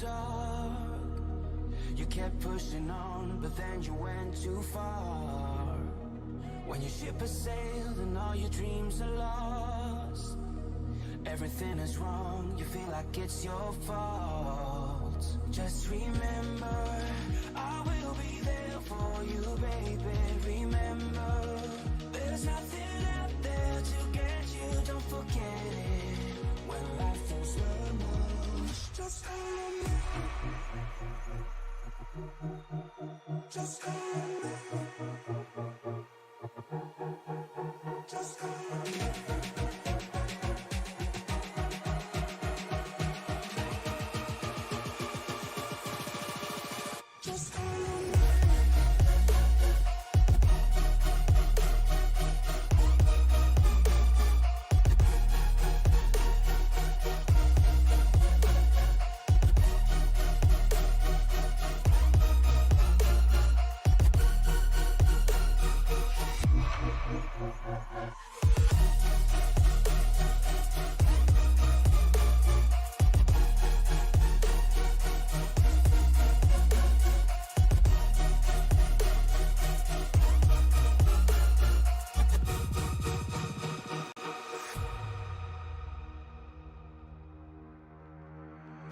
dark. You kept pushing on, but then you went too far. When your ship has sailed and all your dreams are lost, everything is wrong, you feel like it's your fault. Just remember, I will be there for you, baby. Remember, there's nothing out there to get you, don't forget it. When life feels lemons, just call on me. Just call on me. Just call on me. Just call on me.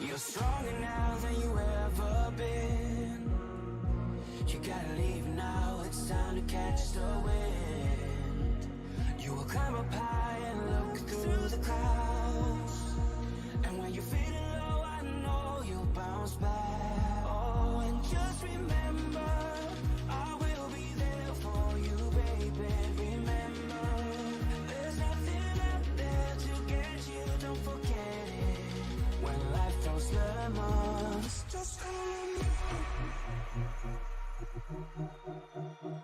You're stronger now than you ever been. You gotta leave now, it's time to catch the wind. You will climb up high and look through the clouds, and when you're feeling low, I know you'll bounce back. Oh, and just remember, I will be there for you, baby. Remember, there's nothing out there to get you, don't forget it. When life throws lemons, just call on me.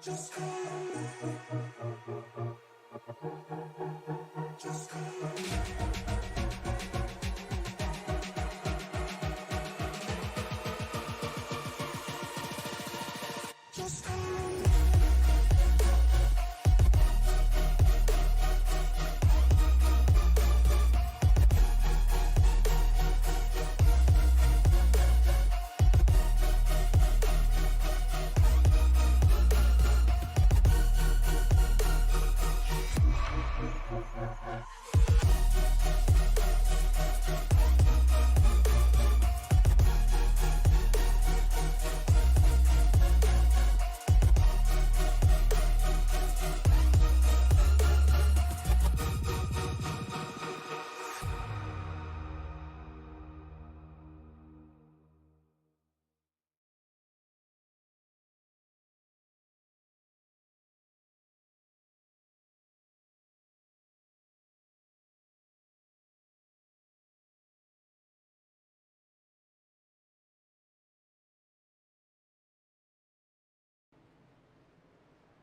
Just call on me. Just call on me. Just call on me.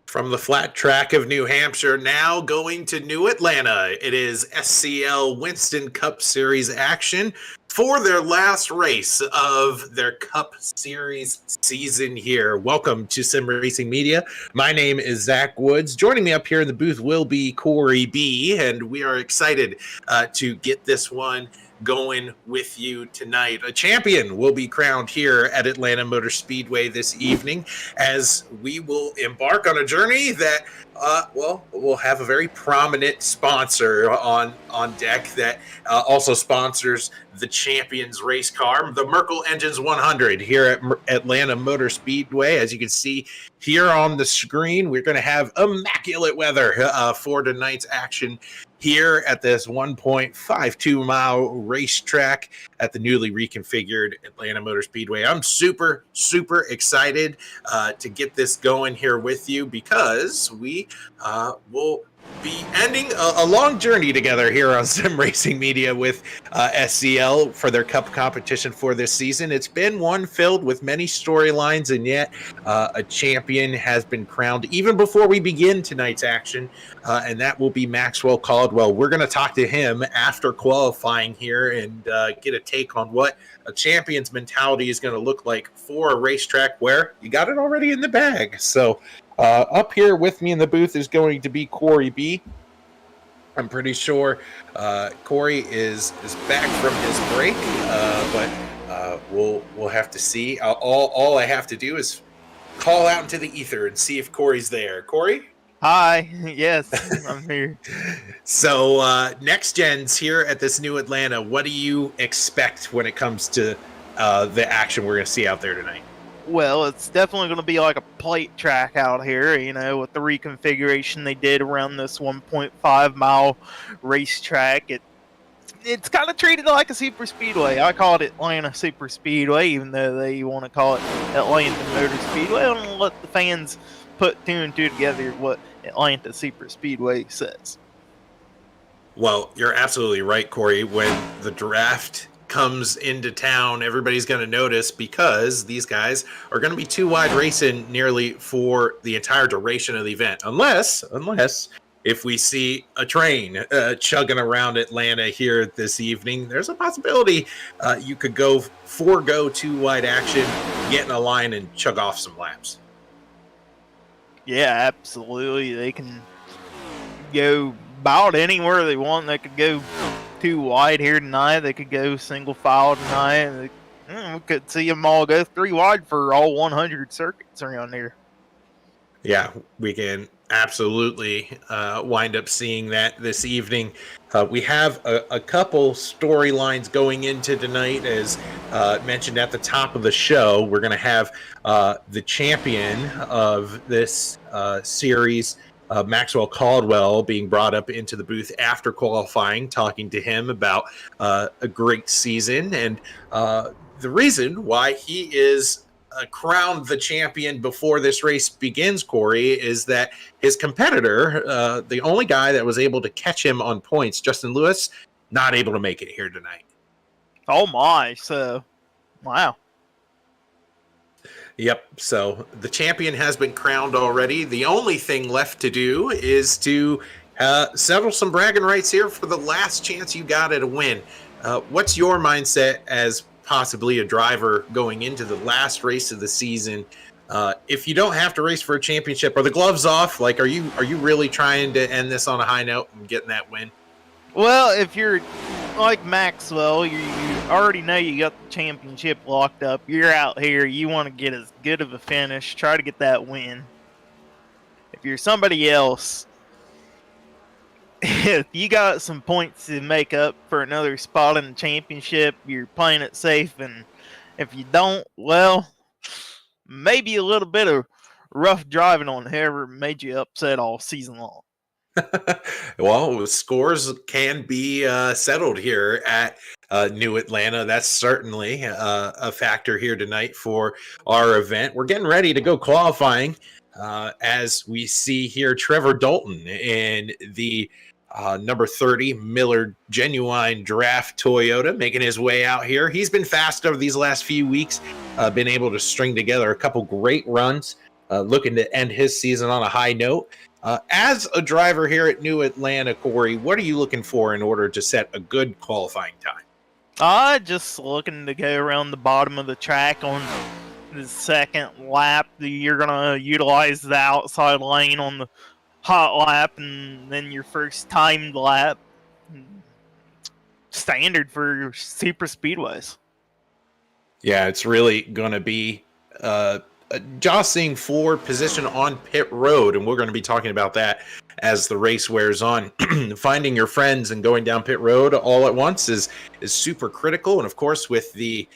From the flat track of New Hampshire, now going to New Atlanta. It is SCL Winston Cup Series action for their last race of their Cup Series season here. Welcome to Sim Racing Media. My name is Zach Woods. Joining me up here in the booth will be Corey B, and we are excited to get this one going with you tonight. A champion will be crowned here at Atlanta Motor Speedway this evening as we will embark on a journey that we'll have a very prominent sponsor on deck that also sponsors the champion's race car, the Merkel Engines 100 here at Atlanta Motor Speedway. As you can see here on the screen, we're going to have immaculate weather for tonight's action here at this 1.52 mile racetrack at the newly reconfigured Atlanta Motor Speedway. I'm super excited to get this going here with you because we will be ending a long journey together here on Sim Racing Media with SCL for their Cup competition for this season. It's been one filled with many storylines, and yet a champion has been crowned even before we begin tonight's action, and that will be Maxwell Caldwell. We're going to talk to him after qualifying here and get a take on what a champion's mentality is going to look like for a racetrack where you got it already in the bag. So up here with me in the booth is going to be Corey B. I'm pretty sure Corey is back from his break, but we'll have to see. All I have to do is call out into the ether and see if Corey's there. Corey? Hi, yes, I'm here. So next gens here at this new Atlanta, what do you expect when it comes to the action we're going to see out there tonight? Well, it's definitely going to be like a plate track out here, with the reconfiguration they did around this 1.5 mile racetrack. It's kind of treated like a super speedway. I call it Atlanta Super Speedway, even though they want to call it Atlanta Motor Speedway. I'm going to let the fans put two and two together what Atlanta Super Speedway says. Well, you're absolutely right, Corey. When the draft comes into town, everybody's going to notice because these guys are going to be too wide racing nearly for the entire duration of the event. Unless if we see a train chugging around Atlanta here this evening, there's a possibility you could forego too wide action, get in a line and chug off some laps. Yeah, absolutely. They can go about anywhere they want. They could go too wide here tonight. They could go single file tonight. We could see them all go 3 wide for all 100 circuits around here. Yeah, we can absolutely wind up seeing that this evening. We have a couple storylines going into tonight. As mentioned at the top of the show, we're going to have the champion of this series, Maxwell Caldwell, being brought up into the booth after qualifying, talking to him about a great season and the reason why he is crowned the champion before this race begins, Corey, is that his competitor, the only guy that was able to catch him on points, Justin Lewis, not able to make it here tonight. Oh my, so wow. Yep, so the champion has been crowned already. The only thing left to do is to settle some bragging rights here for the last chance you got at a win. What's your mindset as possibly a driver going into the last race of the season? If you don't have to race for a championship, are the gloves off? Like, are you really trying to end this on a high note and getting that win? Well, if you're like Maxwell, you already know you got the championship locked up. You're out here. You want to get as good of a finish. Try to get that win. If you're somebody else, if you got some points to make up for another spot in the championship, you're playing it safe. And if you don't, well, maybe a little bit of rough driving on whoever made you upset all season long. Well, scores can be settled here at New Atlanta. That's certainly a factor here tonight for our event. We're getting ready to go qualifying as we see here Trevor Dalton in the number 30 Miller Genuine Draft Toyota making his way out here. He's been fast over these last few weeks, been able to string together a couple great runs, looking to end his season on a high note. As a driver here at New Atlanta, Corey, what are you looking for in order to set a good qualifying time? Just looking to go around the bottom of the track on the second lap. You're going to utilize the outside lane on the hot lap and then your first timed lap. Standard for super speedways. Yeah, it's really going to be jostling for position on pit road, and we're going to be talking about that as the race wears on. Finding your friends and going down pit road all at once is super critical, and of course with the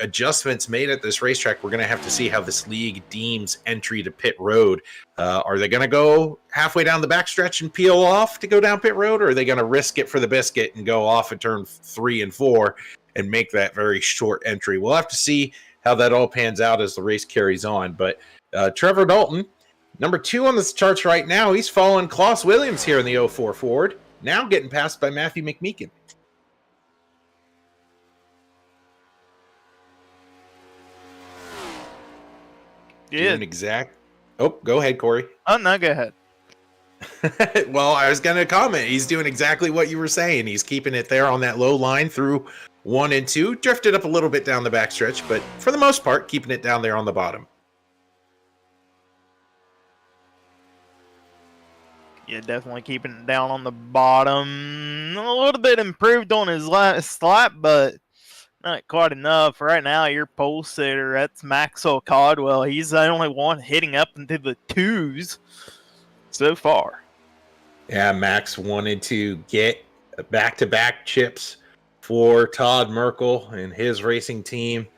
adjustments made at this racetrack, we're going to have to see how this league deems entry to pit road. Are they going to go halfway down the backstretch and peel off to go down pit road, or are they going to risk it for the biscuit and go off at turn 3 and 4 and make that very short entry? We'll have to see how that all pans out as the race carries on. But Trevor Dalton, number 2 on the charts right now, he's following Klaus Williams here in the 04 Ford, now getting passed by Matthew McMeekin. Yeah. Oh, go ahead, Corey. Oh, no, go ahead. Well, I was going to comment. He's doing exactly what you were saying. He's keeping it there on that low line through 1 and 2. Drifted up a little bit down the backstretch, but for the most part, keeping it down there on the bottom. Yeah, definitely keeping it down on the bottom. A little bit improved on his last lap, but Not quite enough. Right now, your pole sitter, that's Maxwell Caldwell. He's the only one hitting up into the twos so far. Yeah, Max wanted to get back-to-back chips for Todd Merkel and his racing team.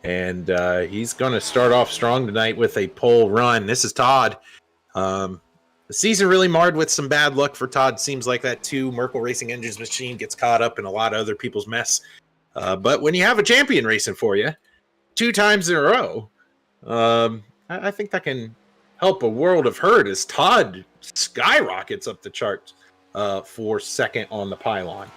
And he's going to start off strong tonight with a pole run. This is Todd. The season really marred with some bad luck for Todd. Seems like that Merkel Racing Engines machine gets caught up in a lot of other people's mess. But when you have a champion racing for you 2 times in a row, I think that can help a world of hurt as Todd skyrockets up the charts for second on the pylon.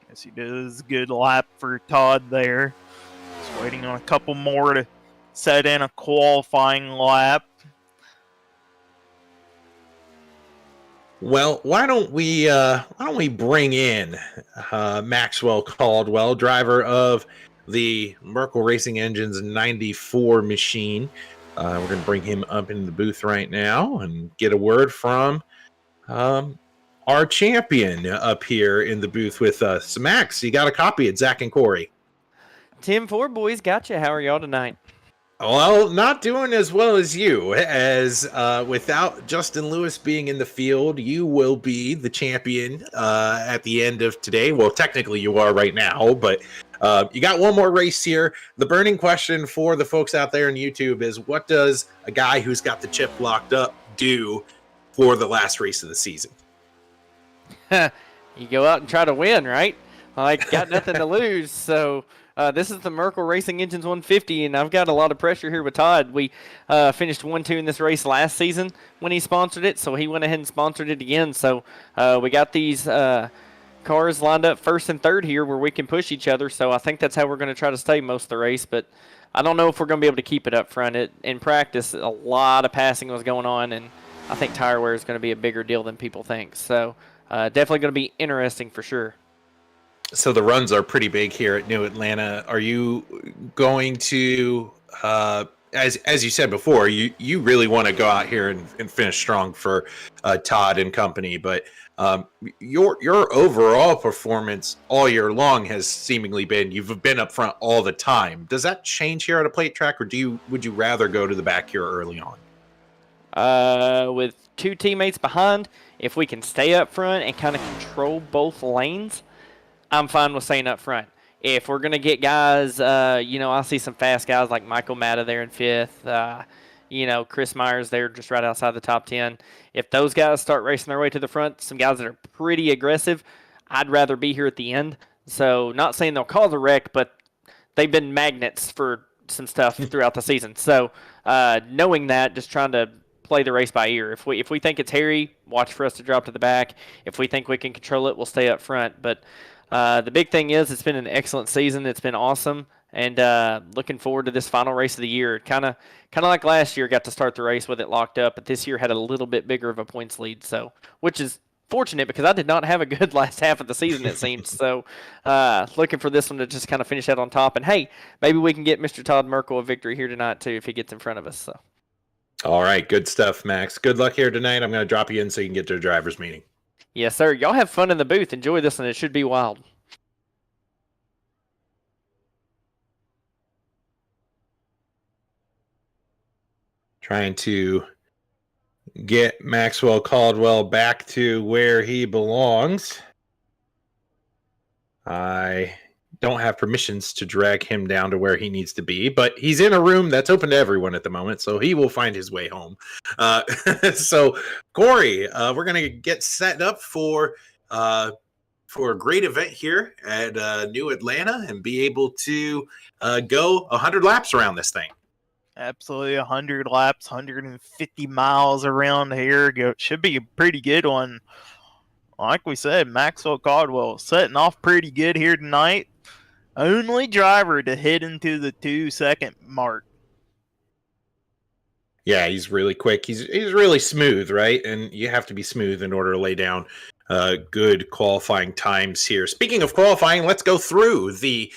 Yes, he does. Good lap for Todd there. Just waiting on a couple more to set in a qualifying lap. Well, why don't we bring in Maxwell Caldwell, driver of the Merkel Racing Engines 94 machine. We're going to bring him up in the booth right now and get a word from our champion up here in the booth with us. So Max, you got a copy of Zach and Corey. 10-4, boys. Gotcha. How are y'all tonight? Well, not doing as well as you, as without Justin Lewis being in the field, you will be the champion at the end of today. Well, technically you are right now, but you got one more race here. The burning question for the folks out there on YouTube is, what does a guy who's got the chip locked up do for the last race of the season? You go out and try to win, right? I got nothing to lose, so... this is the Merkel Racing Engines 150, and I've got a lot of pressure here with Todd. We finished 1-2 in this race last season when he sponsored it, so he went ahead and sponsored it again. So we got these cars lined up first and third here where we can push each other, so I think that's how we're going to try to stay most of the race. But I don't know if we're going to be able to keep it up front. In practice, a lot of passing was going on, and I think tire wear is going to be a bigger deal than people think. So definitely going to be interesting for sure. So the runs are pretty big here at New Atlanta. Are you going to, as you said before, you really want to go out here and finish strong for Todd and company, but your overall performance all year long has seemingly been, you've been up front all the time. Does that change here at a plate track, or would you rather go to the back here early on? With 2 teammates behind, if we can stay up front and kind of control both lanes, I'm fine with staying up front. If we're going to get guys, I see some fast guys like Michael Matta there in 5th. Chris Myers there just right outside the top 10. If those guys start racing their way to the front, some guys that are pretty aggressive, I'd rather be here at the end. So not saying they'll cause a wreck, but they've been magnets for some stuff throughout the season. So knowing that, just trying to play the race by ear. If we think it's hairy, watch for us to drop to the back. If we think we can control it, we'll stay up front. But the big thing is it's been an excellent season. It's been awesome, and looking forward to this final race of the year. Kind of like last year, got to start the race with it locked up, but this year had a little bit bigger of a points lead, so which is fortunate because I did not have a good last half of the season, it seems. So looking for this one to just kind of finish out on top. And, hey, maybe we can get Mr. Todd Merkel a victory here tonight, too, if he gets in front of us. So. All right, good stuff, Max. Good luck here tonight. I'm going to drop you in so you can get to the driver's meeting. Yes, sir. Y'all have fun in the booth. Enjoy this one. It should be wild. Trying to get Maxwell Caldwell back to where he belongs. I don't have permissions to drag him down to where he needs to be, but he's in a room that's open to everyone at the moment, so he will find his way home. So, Corey, we're going to get set up for a great event here at New Atlanta and be able to go 100 laps around this thing. Absolutely, 100 laps, 150 miles around here. Should be a pretty good one. Like we said, Maxwell Caldwell setting off pretty good here tonight. Only driver to hit into the 2-second mark. Yeah, he's really quick. He's really smooth, right? And you have to be smooth in order to lay down good qualifying times here. Speaking of qualifying, let's go through the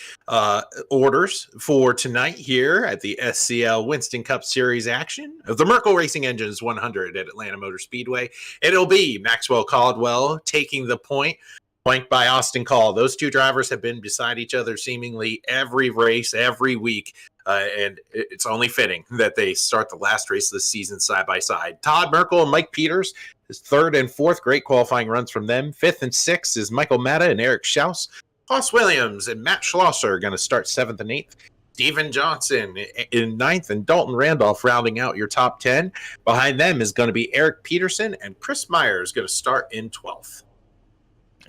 orders for tonight here at the SCL Winston Cup Series action of the Merkel Racing Engines 100 at Atlanta Motor Speedway. It'll be Maxwell Caldwell taking the point Flanked by Austin Call. Those two drivers have been beside each other seemingly every race, every week. And it's only fitting that they start the last race of the season side by side. Todd Merkel and Mike Peters is third and fourth. Great qualifying runs from them. Fifth and sixth is Michael Matta and Eric Schaus. Haas Williams and Matt Schlosser are going to start seventh and eighth. Steven Johnson in ninth and Dalton Randolph rounding out your top 10. Behind them is going to be Eric Peterson, and Chris Myers going to start in 12th.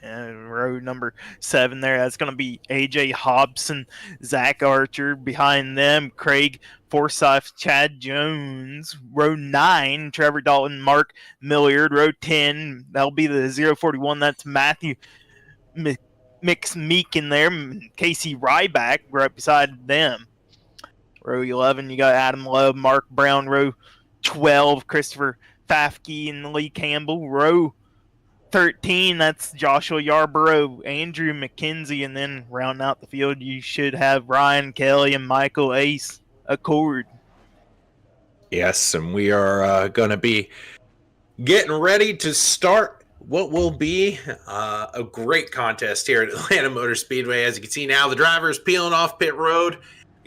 And row number 7 there, that's going to be AJ Hobson, Zach Archer. Behind them, Craig Forsyth, Chad Jones. Row 9, Trevor Dalton, Mark Milliard. Row 10, that'll be the 041. That's Matthew Meek in there. Casey Ryback right beside them. Row 11, you got Adam Love, Mark Brown. Row 12, Christopher Fafke and Lee Campbell. Row 13, that's Joshua Yarborough, Andrew McKenzie, and then rounding out the field, you should have Ryan Kelly and Michael Ace Accord. Yes, and we are going to be getting ready to start what will be a great contest here at Atlanta Motor Speedway. As you can see now, the drivers peeling off pit road,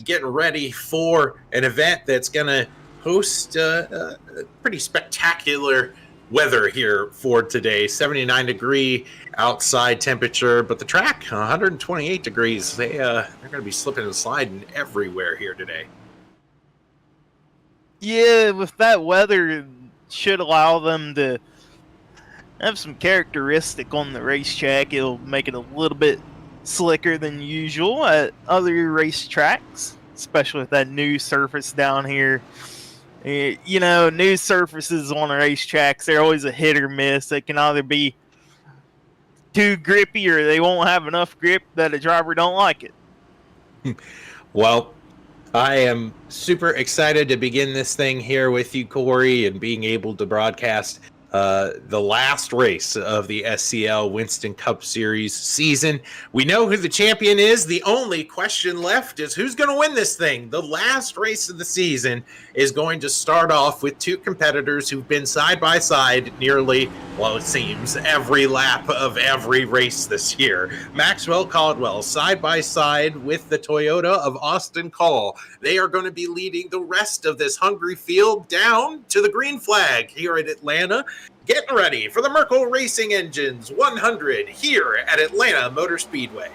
getting ready for an event that's going to host a pretty spectacular weather here for today. 79-degree outside temperature, but the track 128 degrees. They're going to be slipping and sliding everywhere here today. Yeah, with that weather, it should allow them to have some characteristic on the racetrack. It'll make it a little bit slicker than usual at other racetracks, especially with that new surface down here. You know, new surfaces on racetracks, they're always a hit or miss. They can either be too grippy or they won't have enough grip that a driver don't like it. Well, I am super excited to begin this thing here with you, Corey, and being able to broadcast the last race of the SCL Winston Cup Series season. We know who the champion is. The only question left is who's going to win this thing. The last race of the season is going to start off with two competitors who've been side by side nearly, well, it seems, every lap of every race this year. Maxwell Caldwell side by side with the Toyota of Austin Call. They are going to be leading the rest of this hungry field down to the green flag here at Atlanta. Getting ready for the Merkel Racing Engines 100 here at Atlanta Motor Speedway.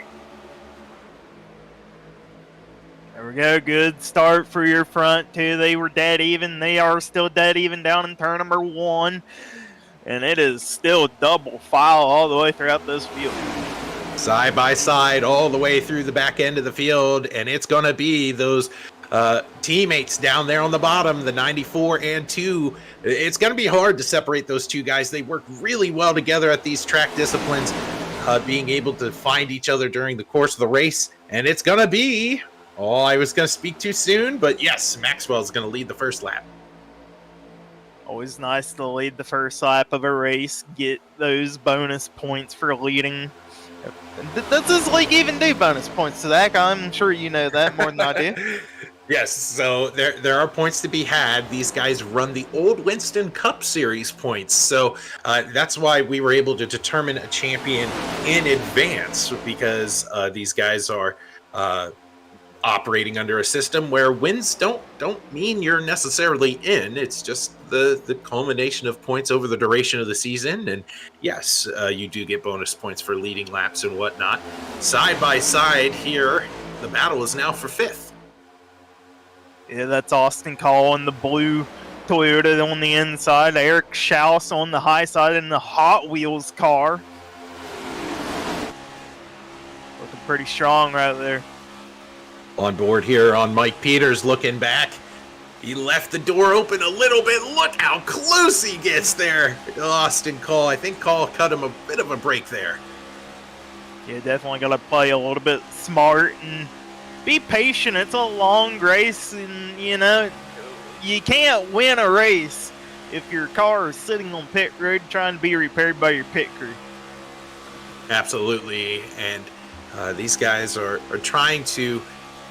There we go. Good start for your front two. They were dead even. They are still dead even down in turn number 1. And it is still double file all the way throughout this field. Side by side all the way through the back end of the field. And it's going to be those teammates down there on the bottom, the 94 and 2. It's going to be hard to separate those two guys. They work really well together at these track disciplines, being able to find each other during the course of the race. And it's going to be, I was going to speak too soon, but yes, Maxwell's going to lead the first lap. Always nice to lead the first lap of a race, get those bonus points for leading. Does this league even do bonus points to that? I'm sure you know that more than I do. Yes, so there are points to be had. These guys run the old Winston Cup Series points, so that's why we were able to determine a champion in advance, because these guys are operating under a system where wins don't mean you're necessarily in. It's just the culmination of points over the duration of the season. And yes, you do get bonus points for leading laps and whatnot. Side by side here, the battle is now for 5th. Yeah, that's Austin Call in the blue Toyota on the inside. Eric Schaus on the high side in the Hot Wheels car. Looking pretty strong right there. On board here on Mike Peters, looking back. He left the door open a little bit. Look how close he gets there. Austin Call. I think Call cut him a bit of a break there. Yeah, definitely got to play a little bit smart and be patient. It's a long race, and you know, you can't win a race if your car is sitting on pit road trying to be repaired by your pit crew. Absolutely, and these guys are trying to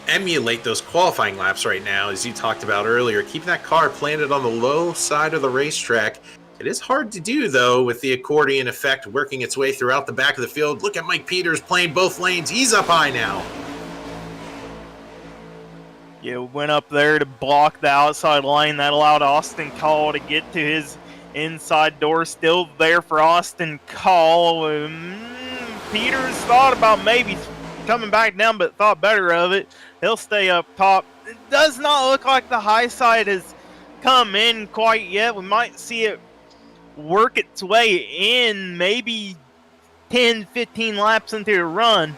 emulate those qualifying laps right now, as you talked about earlier, keeping that car planted on the low side of the racetrack It is hard to do, though, with the accordion effect working its way throughout the back of the field. Look at Mike Peters playing both lanes. He's up high now. Yeah, went up there to block the outside lane. That allowed Austin Call to get to his inside door. Still there for Austin Call. Peters thought about maybe coming back down, but thought better of it. He'll stay up top. It does not look like the high side has come in quite yet. We might see it work its way in maybe 10-15 laps into the run.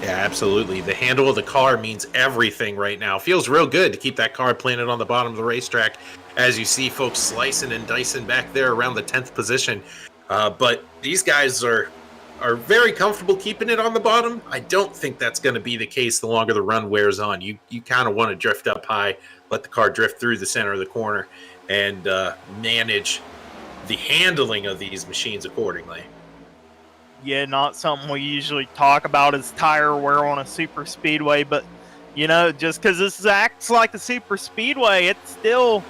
Yeah, absolutely. The handle of the car means everything right now. Feels real good to keep that car planted on the bottom of the racetrack, as you see folks slicing and dicing back there around the 10th position. But these guys are very comfortable keeping it on the bottom. I don't think that's going to be the case the longer the run wears on. You kind of want to drift up high, let the car drift through the center of the corner, and manage the handling of these machines accordingly. Yeah, not something we usually talk about as tire wear on a super speedway, but just because this acts like a super speedway, it's still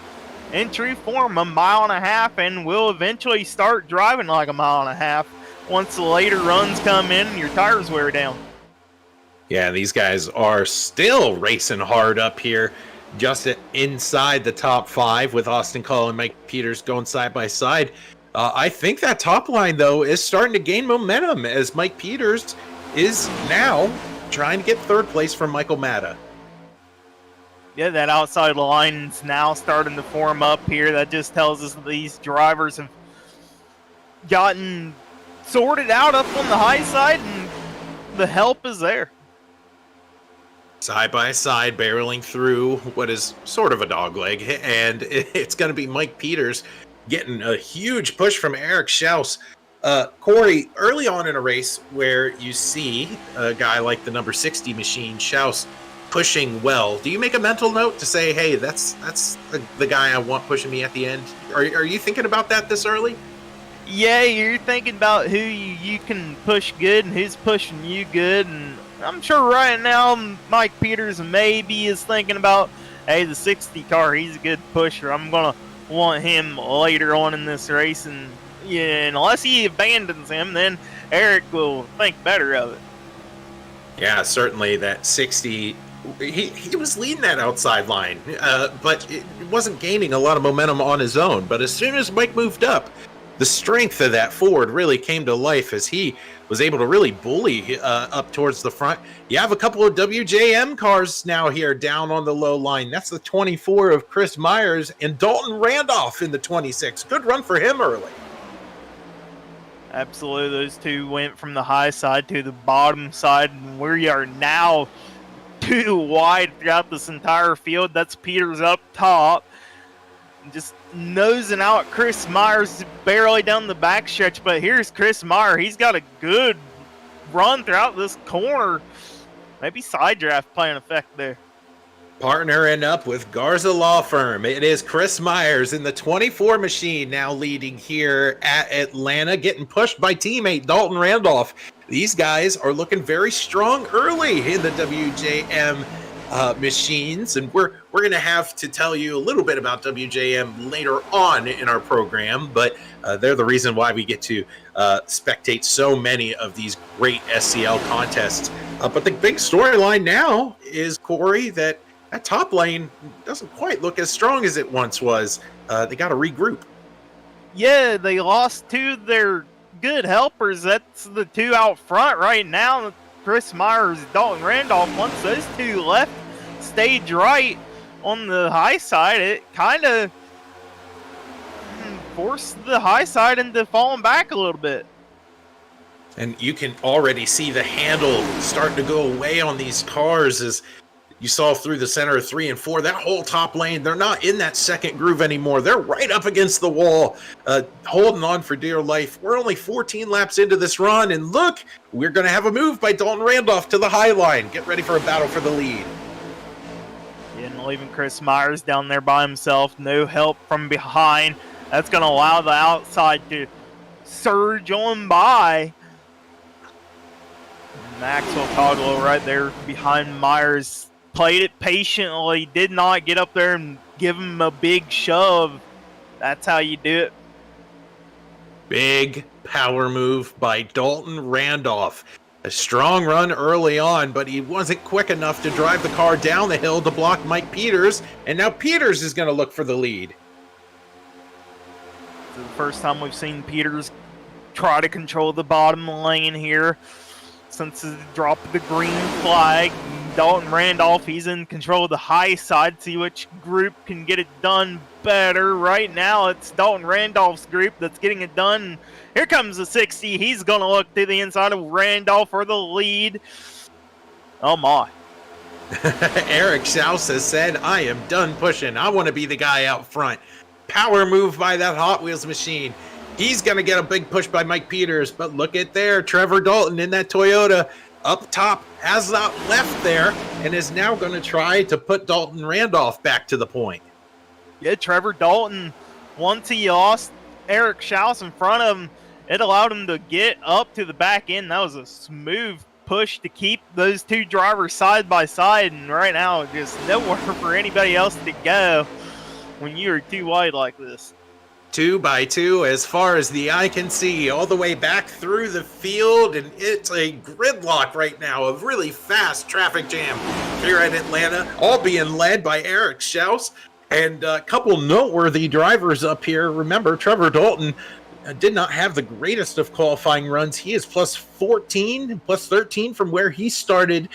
in true form 1.5 miles, and will eventually start driving like 1.5 miles once the later runs come in and your tires wear down. Yeah, these guys are still racing hard up here, just inside the top 5 with Austin Call and Mike Peters going side by side. I think that top line, though, is starting to gain momentum as Mike Peters is now trying to get 3rd place from Michael Matta. Yeah, that outside line's now starting to form up here. That just tells us that these drivers have gotten sorted out up on the high side, and the help is there. Side by side, barreling through what is sort of a dogleg, and it's going to be Mike Peters getting a huge push from Eric Schaus. Corey, early on in a race where you see a guy like the number 60 machine, Schaus, pushing well, do you make a mental note to say, hey, that's the guy I want pushing me at the end? Are you thinking about that this early? Yeah, you're thinking about who you can push good and who's pushing you good, and I'm sure right now Mike Peters maybe is thinking about, hey, the 60 car, he's a good pusher. I'm going to want him later on in this race, and unless he abandons him, then Eric will think better of it. Yeah, certainly that 60, he was leading that outside line, but it wasn't gaining a lot of momentum on his own. But as soon as Mike moved up, the strength of that Ford really came to life as he was able to really bully up towards the front. You have a couple of WJM cars now here down on the low line. That's the 24 of Chris Myers and Dalton Randolph in the 26. Good run for him early. Absolutely. Those two went from the high side to the bottom side, and we are now too wide throughout this entire field. That's Peters up top, just nosing out Chris Myers barely down the backstretch. But here's Chris Meyer. He's got a good run throughout this corner. Maybe side draft playing effect there. Partnering up with Garza Law Firm. It is Chris Myers in the 24 machine now leading here at Atlanta, getting pushed by teammate Dalton Randolph. These guys are looking very strong early in the WJM machines, and we're going to have to tell you a little bit about WJM later on in our program, but they're the reason why we get to spectate so many of these great SCL contests. But the big storyline now is, Corey, that top lane doesn't quite look as strong as it once was. They got to regroup. Yeah, they lost two of their good helpers. That's the two out front right now. Chris Myers, Dalton Randolph. Once those two left stage right on the high side, it kind of forced the high side into falling back a little bit. And you can already see the handle starting to go away on these cars as you saw through the center of 3 and 4. That whole top lane, they're not in that second groove anymore. They're right up against the wall, holding on for dear life. We're only 14 laps into this run, and look, we're going to have a move by Dalton Randolph to the high line. Get ready for a battle for the lead. And leaving Chris Myers down there by himself, no help from behind. That's going to allow the outside to surge on by. Maxwell Coglow right there behind Myers. Played it patiently, did not get up there and give him a big shove. That's how you do it. Big power move by Dalton Randolph. A strong run early on, but he wasn't quick enough to drive the car down the hill to block Mike Peters, and now Peters is going to look for the lead. This is the first time we've seen Peters try to control the bottom lane here since the drop of the green flag. Dalton Randolph, he's in control of the high side. See which group can get it done better. Right now, it's Dalton Randolph's group that's getting it done. Here comes the 60. He's going to look to the inside of Randolph for the lead. Oh, my. Eric Schaus has said, I am done pushing. I want to be the guy out front. Power move by that Hot Wheels machine. He's going to get a big push by Mike Peters, but look at there. Trevor Dalton in that Toyota up top has not left there and is now going to try to put Dalton Randolph back to the point. Yeah, Trevor Dalton, once he lost Eric Schaus in front of him, it allowed him to get up to the back end. That was a smooth push to keep those two drivers side by side, and right now just nowhere for anybody else to go when you are too wide like this. 2 by 2 as far as the eye can see, all the way back through the field, and it's a gridlock right now, a really fast traffic jam here at Atlanta, all being led by Eric Schaus. And a couple noteworthy drivers up here. Remember, Trevor Dalton did not have the greatest of qualifying runs. He is plus 14, plus 13 from where he started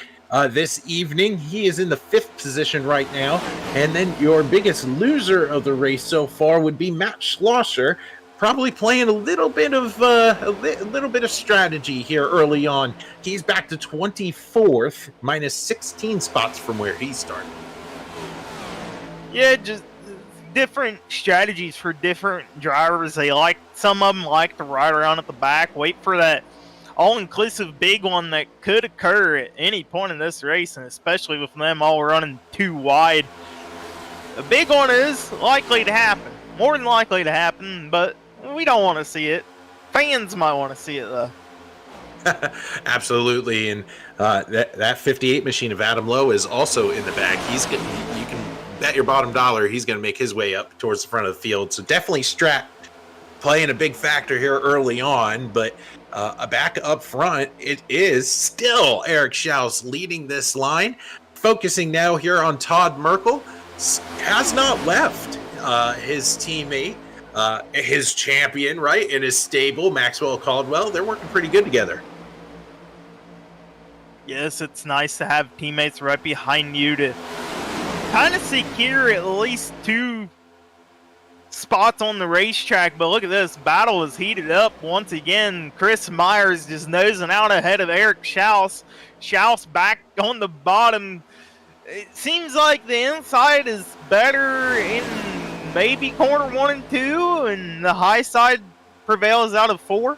this evening. He is in the 5th position right now. And then your biggest loser of the race so far would be Matt Schlosser, probably playing a little bit of strategy here early on. He's back to 24th, minus 16 spots from where he started. Yeah, just different strategies for different drivers. Some of them like to ride around at the back, wait for that all-inclusive big one that could occur at any point in this race, and especially with them all running too wide. A big one is likely to happen, more than likely to happen, but we don't want to see it. Fans might want to see it, though. Absolutely, and that 58 machine of Adam Lowe is also in the bag. You can bet your bottom dollar he's going to make his way up towards the front of the field. So definitely Strat playing a big factor here early on, but back up front, it is still Eric Schaus leading this line. Focusing now here on Todd Merkel, has not left his teammate, his champion, right, in his stable, Maxwell Caldwell. They're working pretty good together. Yes, it's nice to have teammates right behind you to kind of secure at least 2 spots on the racetrack. But look at this, battle is heated up once again. Chris Myers just nosing out ahead of Eric Schaus. Schaus back on the bottom. It seems like the inside is better in maybe corner 1 and 2, and the high side prevails out of 4.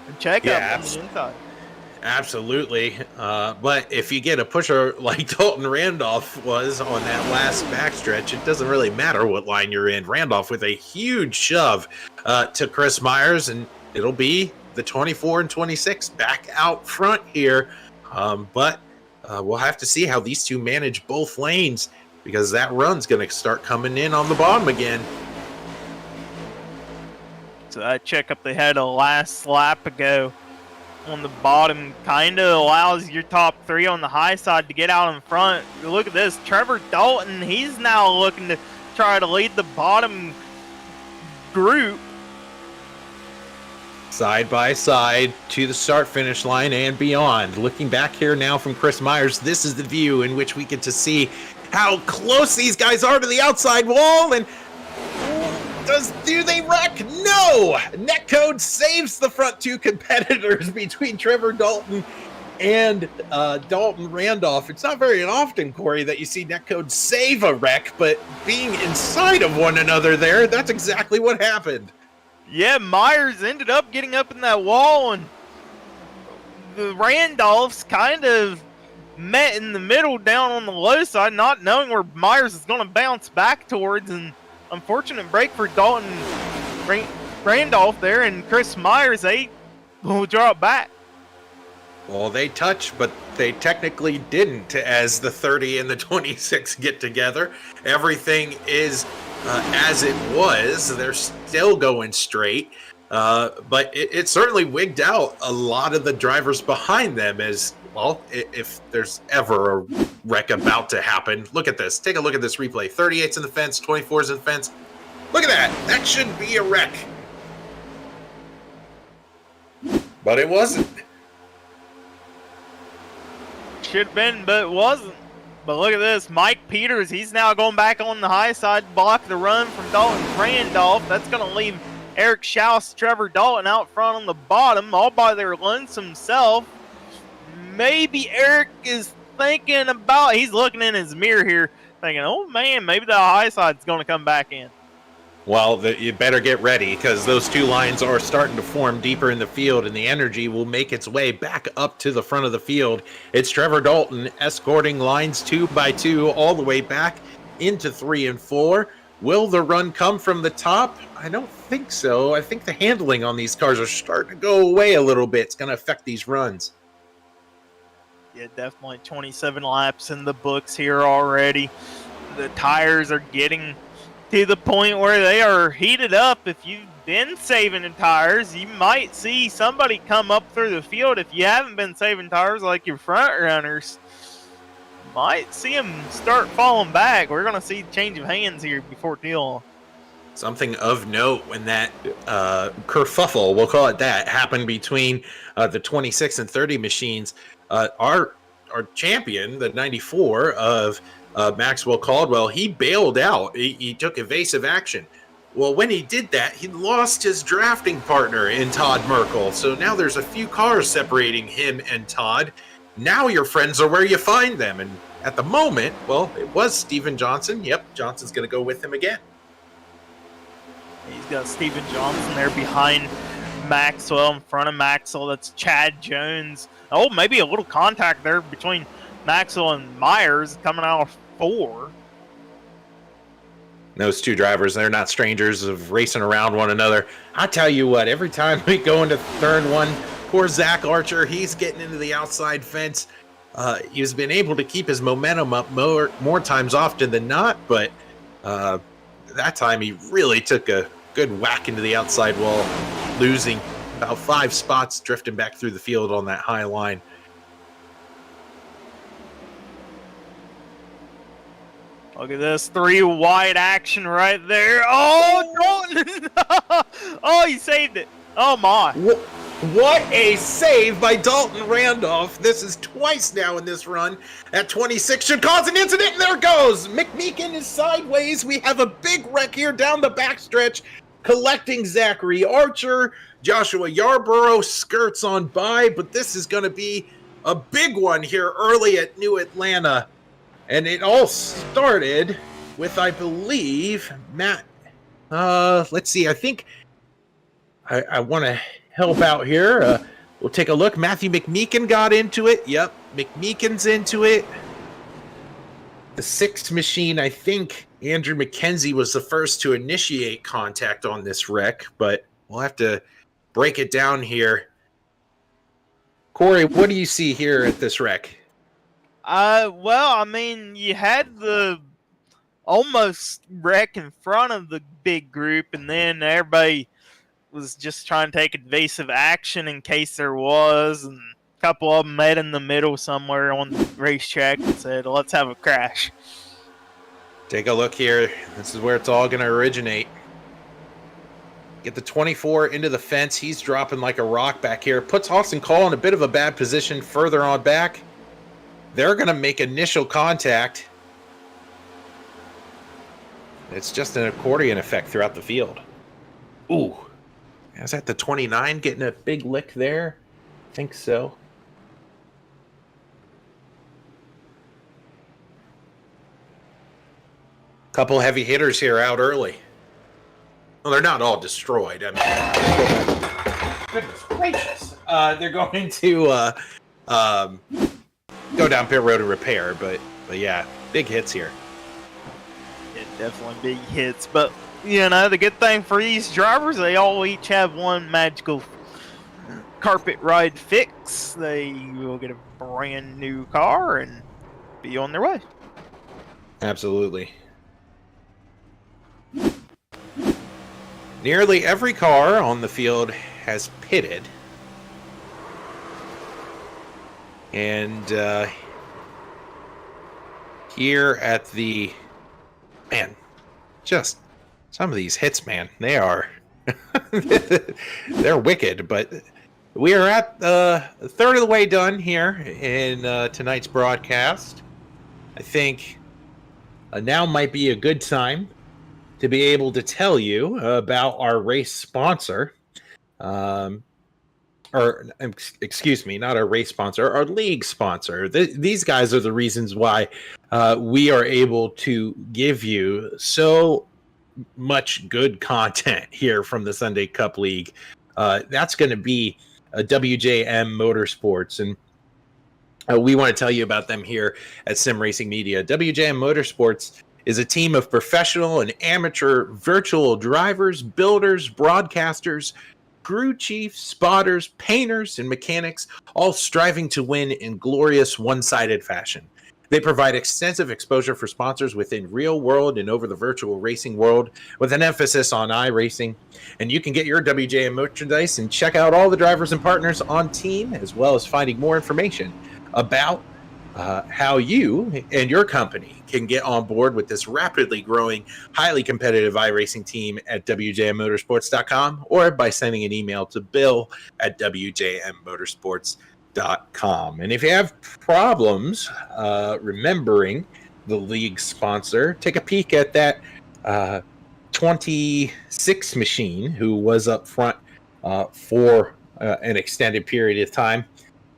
And check out on the inside. Absolutely. But if you get a pusher like Dalton Randolph was on that last backstretch, it doesn't really matter what line you're in. Randolph with a huge shove to Chris Myers, and it'll be the 24 and 26 back out front here. But we'll have to see how these two manage both lanes, because that run's going to start coming in on the bottom again. So that checkup they had a last lap ago on the bottom kind of allows your top 3 on the high side to get out in front. Look at this, Trevor Dalton, he's now looking to try to lead the bottom group. Side by side to the start finish line and beyond. Looking back here now from Chris Myers, this is the view in which we get to see how close these guys are to the outside wall, and do they wreck? No! Netcode saves the front 2 competitors between Trevor Dalton and Dalton Randolph. It's not very often, Corey, that you see Netcode save a wreck, but being inside of one another there, that's exactly what happened. Yeah, Myers ended up getting up in that wall, and the Randolphs kind of met in the middle down on the low side, not knowing where Myers is going to bounce back towards, and unfortunate break for Dalton Randolph there, and Chris Myers, they will drop back. Well, they touched, but they technically didn't as the 30 and the 26 get together. Everything is as it was. They're still going straight. But it certainly wigged out a lot of the drivers behind them as, well, if there's ever a wreck about to happen. Look at this. Take a look at this replay. 38's in the fence, 24's in the fence. Look at that. That should be a wreck. But it wasn't. Should have been, but it wasn't. But look at this. Mike Peters, he's now going back on the high side to block the run from Dalton Randolph. That's going to leave Eric Schaus, Trevor Dalton out front on the bottom, all by their lonesome self. Maybe Eric is thinking about, he's looking in his mirror here, thinking, oh man, maybe the high side's going to come back in. Well, you better get ready because those two lines are starting to form deeper in the field, and the energy will make its way back up to the front of the field. It's Trevor Dalton escorting lines 2 by 2 all the way back into 3 and 4. Will the run come from the top? I don't think so. I think the handling on these cars are starting to go away a little bit. It's going to affect these runs. Yeah, definitely 27 laps in the books here already. The tires are getting to the point where they are heated up. If you've been saving the tires, you might see somebody come up through the field. If you haven't been saving tires like your front runners, might see them start falling back. We're going to see change of hands here before too long. Something of note when that kerfuffle, we'll call it that, happened between the 26 and 30 machines. Our champion, the 94 of Maxwell Caldwell, he bailed out. He took evasive action. Well, when he did that, he lost his drafting partner in Todd Merkel. So now there's a few cars separating him and Todd. Now your friends are where you find them. And at the moment, well, it was Steven Johnson. Yep, Johnson's going to go with him again. He's got Steven Johnson there behind Maxwell. In front of Maxwell, that's Chad Jones. Oh, maybe a little contact there between Maxwell and Myers coming out of 4. Those two drivers, they're not strangers of racing around one another. I tell you what, every time we go into third one, poor Zach Archer, he's getting into the outside fence. He's been able to keep his momentum up more times often than not, but that time he really took a good whack into the outside wall, losing about 5 spots, drifting back through the field on that high line. Look at this 3 wide action right there. Oh, Dalton! Oh, he saved it. Oh, my. What a save by Dalton Randolph. This is twice now in this run. At 26 should cause an incident, and there it goes. McMeekin is sideways. We have a big wreck here down the backstretch, collecting Zachary Archer. Joshua Yarborough skirts on by, but this is going to be a big one here early at New Atlanta. And it all started with, I believe, Matt. Let's see. I think I want to help out here. We'll take a look. Matthew McMeekin got into it. Yep, McMeekin's into it. The 6th machine, I think Andrew McKenzie was the first to initiate contact on this wreck, but we'll have to break it down here. Corey, what do you see here at this wreck? Well, I mean, you had the almost wreck in front of the big group, and then everybody was just trying to take evasive action in case there was, and a couple of them met in the middle somewhere on the racetrack and said, let's have a crash. Take a look here. This is where it's all going to originate. Get the 24 into the fence. He's dropping like a rock back here. Puts Austin Call in a bit of a bad position further on back. They're going to make initial contact. It's just an accordion effect throughout the field. Ooh. Is that the 29 getting a big lick there? I think so. Couple heavy hitters here out early. Well, they're not all destroyed. I mean, goodness gracious. They're going to go down pit road and repair, but yeah, big hits here. Yeah, definitely big hits, but you know, the good thing for these drivers, they all each have one magical carpet ride fix. They will get a brand new car and be on their way. Absolutely. Nearly every car on the field has pitted. And here at the... Man, just some of these hits, man, they are... they're wicked, but we are at a third of the way done here in tonight's broadcast. I think now might be a good time to be able to tell you about our race sponsor. Or excuse me, not our race sponsor, our league sponsor. These guys are the reasons why we are able to give you so much good content here from the Sunday Cup League. That's going to be WJM Motorsports, and we want to tell you about them here at Sim Racing Media. WJM Motorsports is a team of professional and amateur virtual drivers, builders, broadcasters, crew chiefs, spotters, painters, and mechanics, all striving to win in glorious one-sided fashion. They provide extensive exposure for sponsors within real world and over the virtual racing world with an emphasis on iRacing. And you can get your WJM merchandise and check out all the drivers and partners on team, as well as finding more information about how you and your company can get on board with this rapidly growing, highly competitive iRacing team at WJMmotorsports.com or by sending an email to bill@WJMmotorsports.com. And if you have problems remembering the league sponsor, take a peek at that 26 machine who was up front for an extended period of time.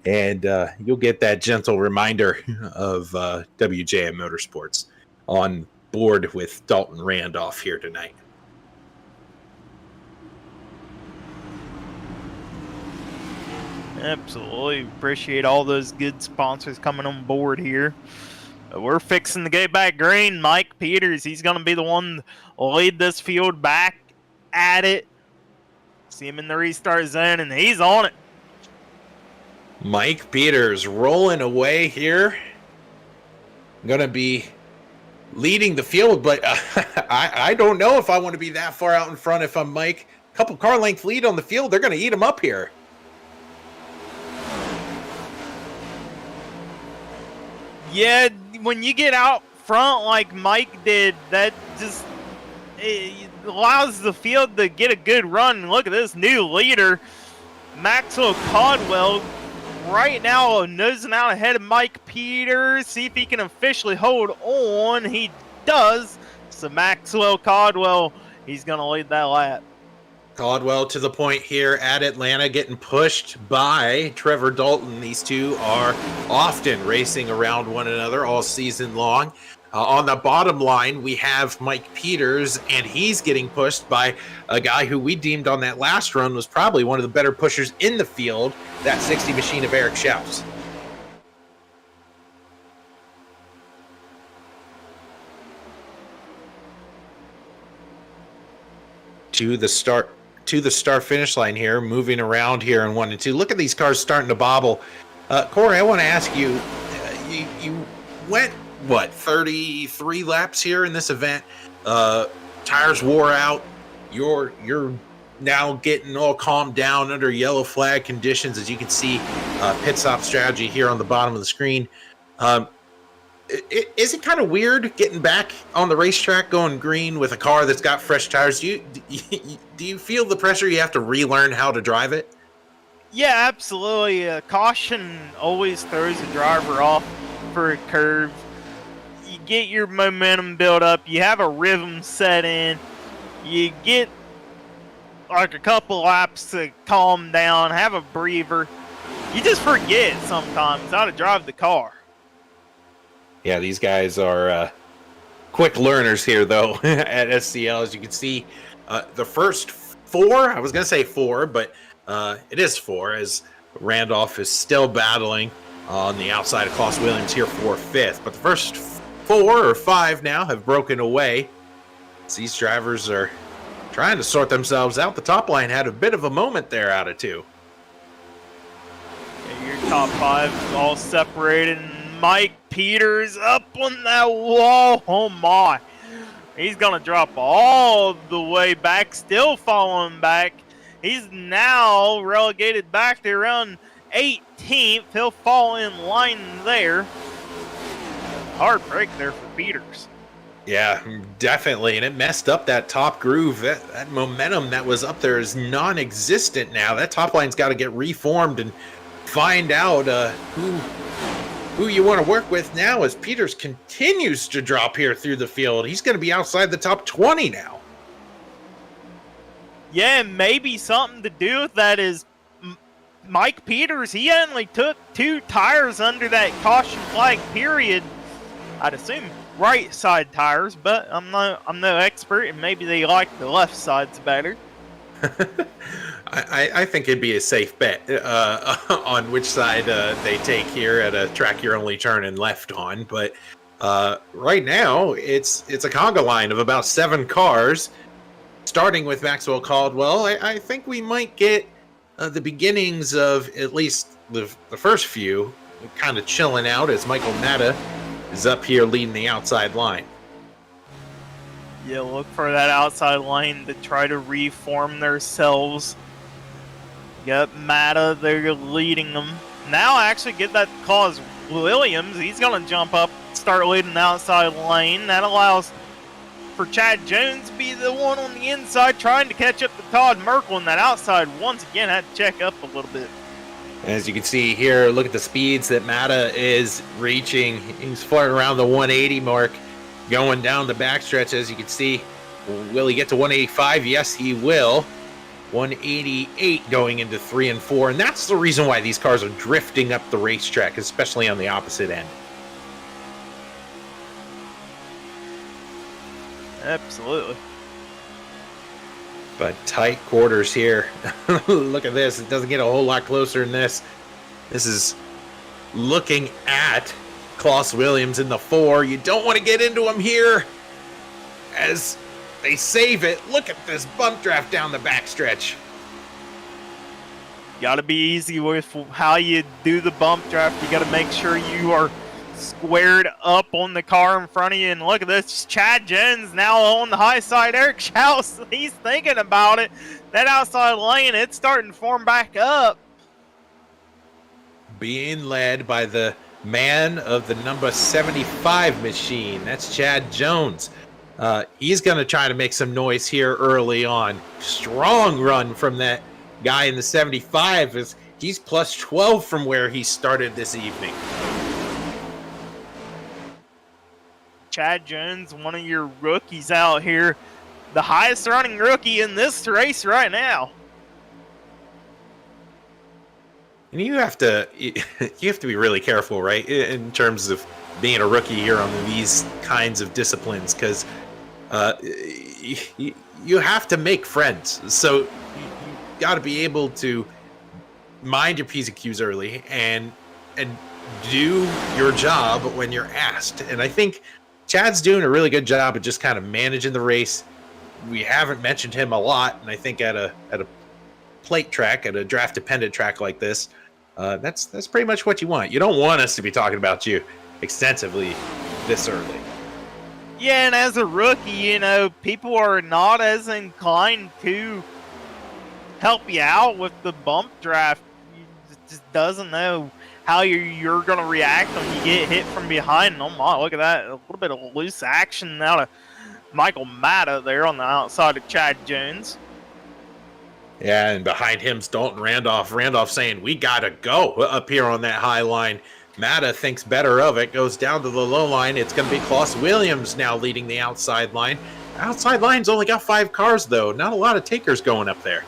And you'll get that gentle reminder of WJM Motorsports on board with Dalton Randolph here tonight. Absolutely. Appreciate all those good sponsors coming on board here. We're fixing to get back green. Mike Peters, he's going to be the one to lead this field back at it. See him in the restart zone, and he's on it. Mike Peters rolling away here. Going to be leading the field, but I don't know if I want to be that far out in front if I'm Mike. Couple car length lead on the field. They're going to eat him up here. Yeah, when you get out front like Mike did, that just allows the field to get a good run. Look at this new leader, Maxwell Caldwell, right now nosing out ahead of Mike Peters. See if he can officially hold on. He does. So Maxwell Caldwell, he's going to lead that lap. Caldwell to the point here at Atlanta, getting pushed by Trevor Dalton. These two are often racing around one another all season long. On the bottom line, we have Mike Peters, and he's getting pushed by a guy who we deemed on that last run was probably one of the better pushers in the field, that 60 machine of Eric Schaus. To the start finish line here, moving around here in 1 and 2. Look at these cars starting to bobble. Corey, I want to ask you, you went, 33 laps here in this event. Tires wore out. You're now getting all calmed down under yellow flag conditions, as you can see. Pit stop strategy here on the bottom of the screen. Is it kind of weird getting back on the racetrack going green with a car that's got fresh tires? Do you feel the pressure you have to relearn how to drive it? Yeah, absolutely. Caution always throws a driver off for a curve. You get your momentum built up. You have a rhythm set in. You get like a couple laps to calm down, have a breather. You just forget sometimes how to drive the car. Yeah, these guys are quick learners here, though, at SCL. As you can see, the first four, I was going to say four, but it is four, as Randolph is still battling on the outside of Klaus Williams here for fifth. But the first 4 or 5 now have broken away. So these drivers are trying to sort themselves out. The top line had a bit of a moment there out of 2. Yeah, your top 5 all separated. Mike Peters up on that wall. Oh my. He's going to drop all the way back, still falling back. He's now relegated back to around 18th. He'll fall in line there. Hard break there for Peters. Yeah, definitely. And it messed up that top groove. That momentum that was up there is non-existent now. That top line's got to get reformed and find out who you want to work with now as Peters continues to drop here through the field. He's going to be outside the top 20 now. Yeah, maybe something to do with that is Mike Peters, he only took 2 tires under that caution flag period. I'd assume right side tires, but I'm no expert, and maybe they like the left sides better. I think it'd be a safe bet on which side they take here at a track you're only turning left on. But right now, it's a conga line of about 7 cars, starting with Maxwell Caldwell. I think we might get the beginnings of at least the first few kind of chilling out as Michael Matta is up here leading the outside line. Yeah, look for that outside lane to try to reform themselves. Yep, Matta, they're leading them. Now actually get that cause Williams. He's going to jump up, start leading the outside lane. That allows for Chad Jones to be the one on the inside trying to catch up to Todd Merkel, and that outside once again had to check up a little bit. As you can see here, look at the speeds that Matta is reaching. He's flirting around the 180 mark, going down the backstretch. As you can see, will he get to 185? Yes, he will. 188 going into 3 and 4, and that's the reason why these cars are drifting up the racetrack, especially on the opposite end. Absolutely. But tight quarters here. Look at this. It doesn't get a whole lot closer than this. This is looking at Klaus Williams in the 4. You don't want to get into him here as they save it. Look at this bump draft down the backstretch. Got to be easy with how you do the bump draft. You got to make sure you are squared up on the car in front of you. And look at this, Chad Jones now on the high side. Eric Schaus, he's thinking about it. That outside lane, it's starting to form back up. Being led by the man of the number 75 machine. That's Chad Jones. He's going to try to make some noise here early on. Strong run from that guy in the 75 as he's plus 12 from where he started this evening. Chad Jones, one of your rookies out here, the highest running rookie in this race right now. And you have to be really careful, right, in terms of being a rookie here on these kinds of disciplines, because you have to make friends. So you got to be able to mind your P's and Q's early and do your job when you're asked. And I think Chad's doing a really good job of just kind of managing the race. We haven't mentioned him a lot, and I think at a plate track, at a draft-dependent track like this, that's pretty much what you want. You don't want us to be talking about you extensively this early. Yeah, and as a rookie, you know, people are not as inclined to help you out with the bump draft. You just doesn't know how you're going to react when you get hit from behind. Oh my, look at that. A little bit of loose action out of Michael Matta there on the outside of Chad Jones. Yeah, and behind him's Dalton Randolph. Randolph saying, we got to go up here on that high line. Matta thinks better of it, goes down to the low line. It's going to be Klaus Williams now leading the outside line. Outside line's only got 5 cars, though. Not a lot of takers going up there.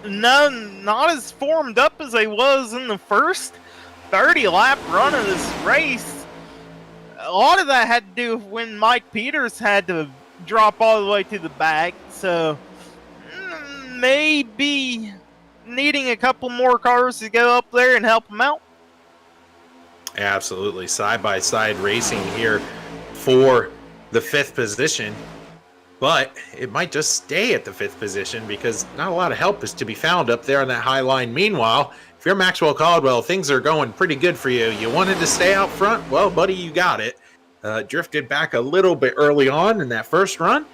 No, not as formed up as they was in the first 30-lap run of this race. A lot of that had to do with when Mike Peters had to drop all the way to the back. So maybe needing a couple more cars to go up there and help them out. Absolutely. Side-by-side racing here for the 5th position. But it might just stay at the 5th position because not a lot of help is to be found up there on that high line. Meanwhile, if you're Maxwell Caldwell, things are going pretty good for you. You wanted to stay out front? Well, buddy, you got it. drifted back a little bit early on in that first run,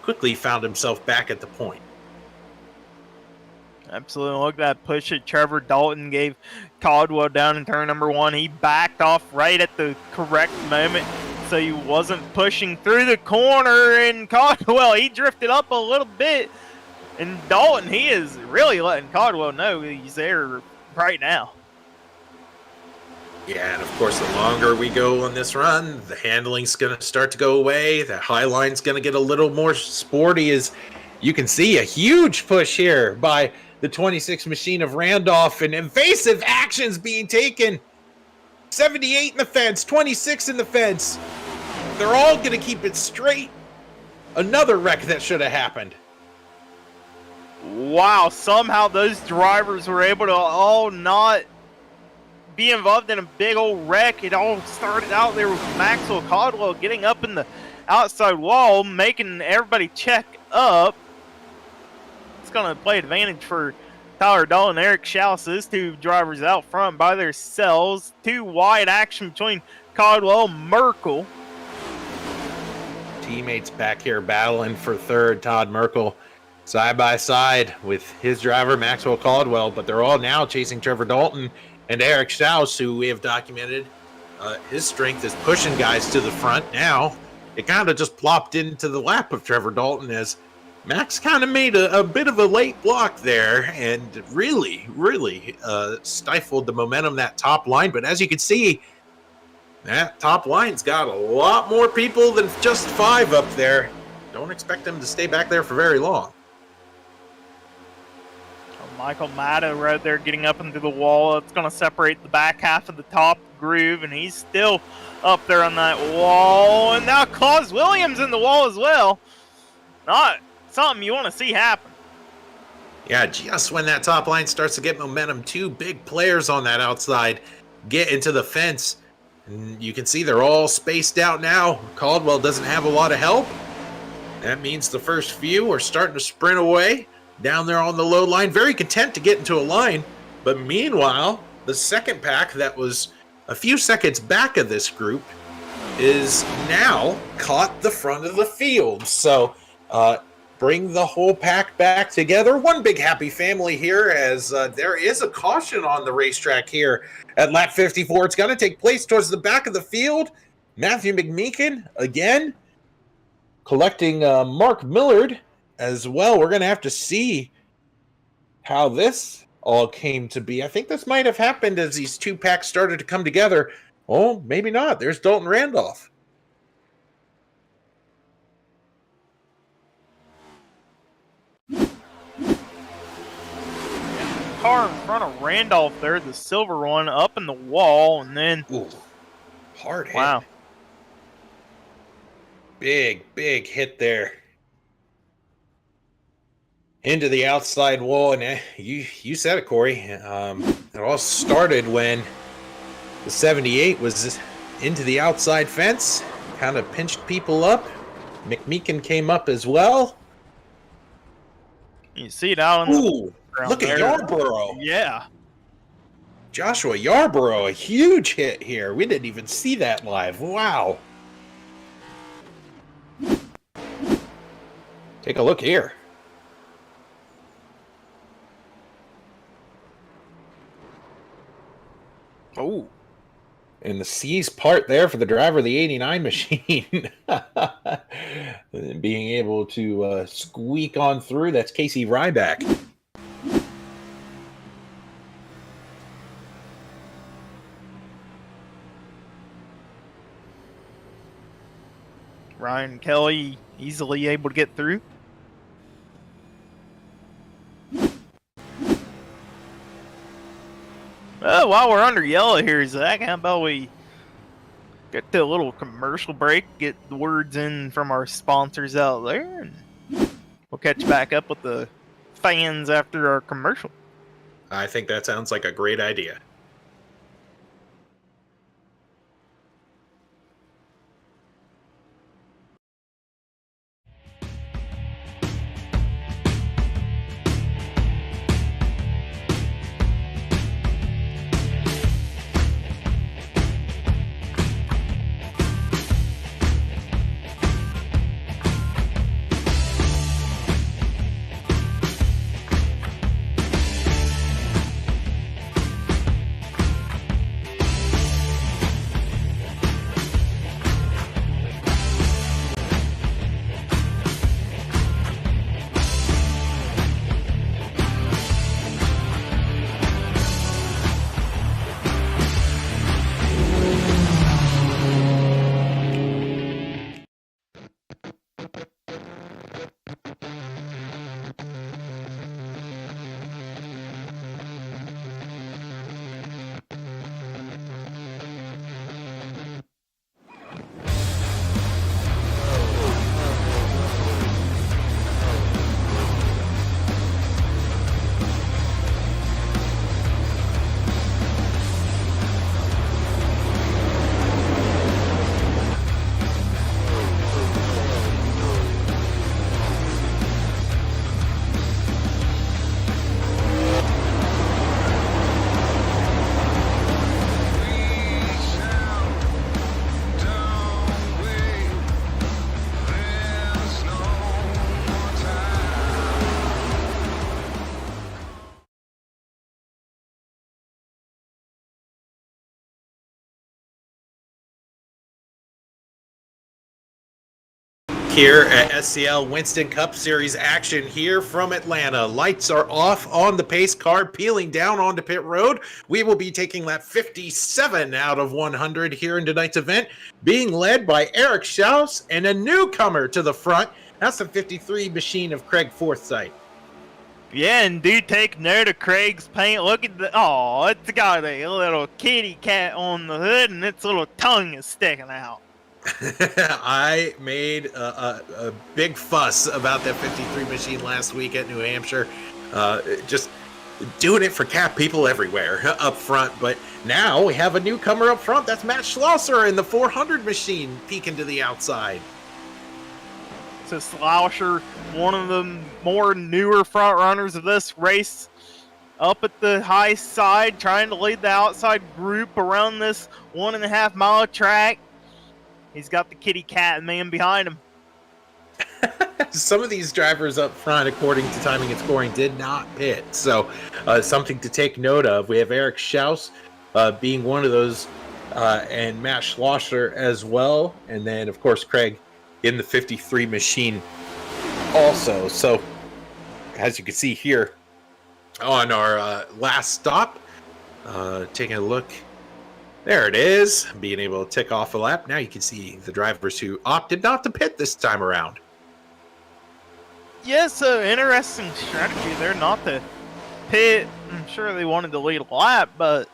quickly found himself back at the point. Absolutely. Look at that push that Trevor Dalton gave Caldwell down in turn number 1. He backed off right at the correct moment, so he wasn't pushing through the corner. And Caldwell, he drifted up a little bit. And Dalton, he is really letting Caldwell know he's there right now. Yeah, and of course, the longer we go on this run, the handling's going to start to go away. The high line's going to get a little more sporty, as you can see a huge push here by the 26 machine of Randolph, and invasive actions being taken. 78 in the fence, 26 in the fence. They're all going to keep it straight. Another wreck that should have happened. Wow, somehow those drivers were able to all not be involved in a big old wreck. It all started out there with Maxwell Caldwell getting up in the outside wall, making everybody check up. It's going to play advantage for Tyler Dahl and Eric Schaus. Those two drivers out front by themselves. Two wide action between Caldwell and Merkel. Teammates back here battling for third. Todd Merkel side by side with his driver Maxwell Caldwell, but they're all now chasing Trevor Dalton and Eric Schaus, who we have documented his strength is pushing guys to the front. Now it kind of just plopped into the lap of Trevor Dalton as Max kind of made a bit of a late block there and really stifled the momentum that top line. But as you can see, that top line's got a lot more people than just 5 up there. Don't expect them to stay back there for very long. Michael Matta right there getting up into the wall. It's going to separate the back half of the top groove, and he's still up there on that wall. And now Claus Williams in the wall as well. Not something you want to see happen. Yeah, just when that top line starts to get momentum, 2 big players on that outside get into the fence. And you can see they're all spaced out now. Caldwell doesn't have a lot of help. That means the first few are starting to sprint away down there on the low line, very content to get into a line. But meanwhile, the second pack that was a few seconds back of this group is now caught the front of the field. So bring the whole pack back together. One big happy family here, as there is a caution on the racetrack here at lap 54. It's going to take place towards the back of the field. Matthew McMeekin again collecting Mark Millard as well. We're going to have to see how this all came to be. I think this might have happened as these 2 packs started to come together. Oh, maybe not. There's Dalton Randolph. Car in front of Randolph there, the silver one, up in the wall, and then... Ooh, hard hit. Wow. Big hit there. Into the outside wall, and you said it, Corey. It all started when the 78 was into the outside fence, kind of pinched people up. McMeekin came up as well. You see it out on the ground. Look at Yarborough. Yeah. Joshua Yarborough, a huge hit here. We didn't even see that live. Wow. Take a look here. Oh, and the C's part there for the driver of the 89 machine. Being able to squeak on through. That's Casey Ryback. Ryan Kelly easily able to get through. Well, while we're under yellow here, Zach, how about we get to a little commercial break, get the words in from our sponsors out there, and we'll catch back up with the fans after our commercial. I think that sounds like a great idea. here at SCL Winston Cup Series action here from Atlanta. Lights are off on the pace car, peeling down onto pit road. We will be taking lap 57 out of 100 here in tonight's event, being led by Eric Schaus and a newcomer to the front. That's the 53 machine of Craig Forsythe. Yeah, and do take note of Craig's paint. Look at it's got a little kitty cat on the hood, and its little tongue is sticking out. I made a big fuss about that 53 machine last week at New Hampshire. Just doing it for cat people everywhere up front. But now we have a newcomer up front. That's Matt Schlosser in the 400 machine peeking to the outside. So Schlosser, one of the more newer front runners of this race, up at the high side, trying to lead the outside group around this 1.5 mile track. He's got the kitty cat man behind him. Some of these drivers up front, according to timing and scoring, did not pit. So something to take note of. We have Eric Schaus being one of those, and Matt Schlosser as well. And then, of course, Craig in the 53 machine also. So as you can see here on our last stop, taking a look, there it is, being able to tick off a lap. Now you can see the drivers who opted not to pit this time around. Yes, interesting strategy there not to pit. I'm sure they wanted to lead a lap, but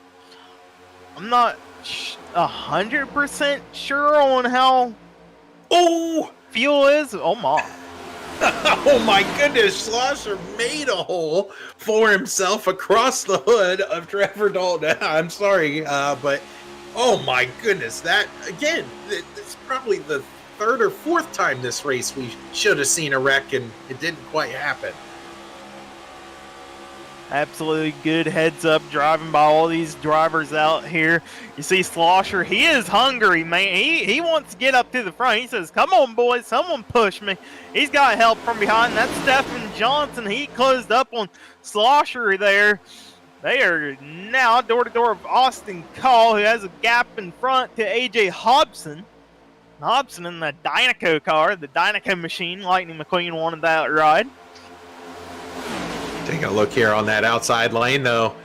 I'm not 100% sure on how fuel is. Oh my. Oh my goodness, Schlosser made a hole for himself across the hood of Trevor Dalton. I'm sorry, but oh my goodness, that, again, it's probably the third or fourth time this race we should have seen a wreck, and it didn't quite happen. Absolutely good heads up driving by all these drivers out here. You see Schlosser, he is hungry, man. He wants to get up to the front. He says, come on, boys, someone push me. He's got help from behind. That's Stephen Johnson. He closed up on Schlosser there. They are now door-to-door of Austin Call, who has a gap in front to A.J. Hobson. Hobson in the Dynaco car, the Dynaco machine. Lightning McQueen wanted that ride. Take a look here on that outside lane, though.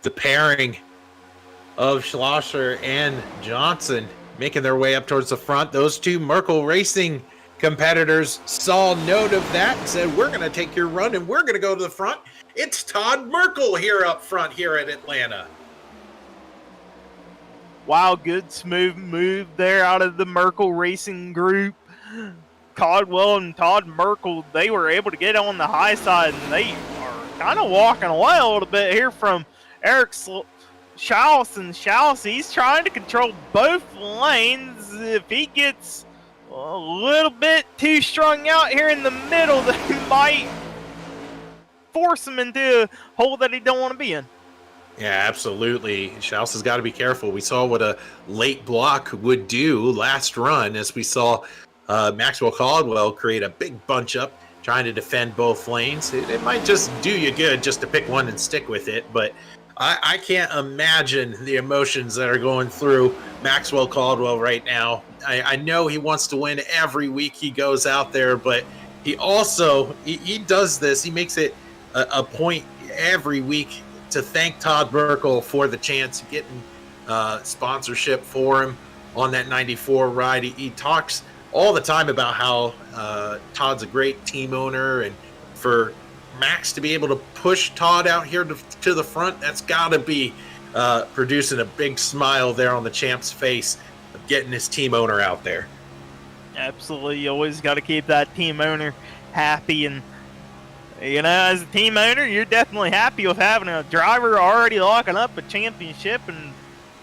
The pairing of Schlosser and Johnson making their way up towards the front. Those two Merkel Racing competitors saw note of that and said, we're going to take your run and we're going to go to the front. It's Todd Merkel here up front here at Atlanta. Wow, good smooth move there out of the Merkel Racing group. Caldwell and Todd Merkel, they were able to get on the high side, and they are kind of walking away a little bit here from Eric Schaus. And Schaus, he's trying to control both lanes. If he gets a little bit too strung out here in the middle, that might force him into a hole that he don't want to be in. Yeah, absolutely. Schaus has got to be careful. We saw what a late block would do last run, as we saw Maxwell Caldwell create a big bunch up trying to defend both lanes. It might just do you good just to pick one and stick with it, but I can't imagine the emotions that are going through Maxwell Caldwell right now. I know he wants to win every week he goes out there, but he also he does this. He makes it a point every week to thank Todd Merkel for the chance of getting sponsorship for him on that 94 ride. He talks all the time about how Todd's a great team owner, and for Max to be able to push Todd out here to the front, that's got to be producing a big smile there on the champ's face of getting his team owner out there. Absolutely. You always got to keep that team owner happy, and you know, as a team owner, you're definitely happy with having a driver already locking up a championship and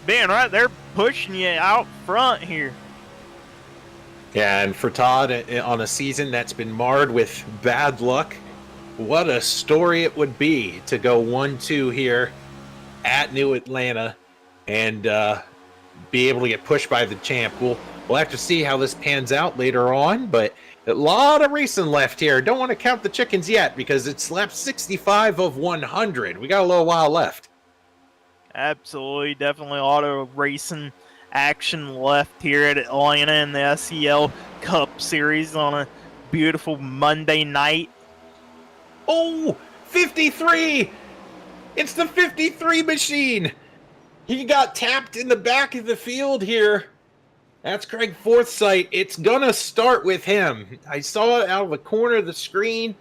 being right there pushing you out front here. Yeah, and for Todd, on a season that's been marred with bad luck, what a story it would be to go 1-2 here at New Atlanta and be able to get pushed by the champ. We'll have to see how this pans out later on, but a lot of racing left here. Don't want to count the chickens yet because it's lap 65 of 100. We got a little while left. Absolutely, definitely a lot of racing action left here at Atlanta in the SCL Cup Series on a beautiful Monday night. Oh, 53! It's the 53 machine! He got tapped in the back of the field here. That's Craig Forsythe. It's gonna start with him. I saw it out of the corner of the screen.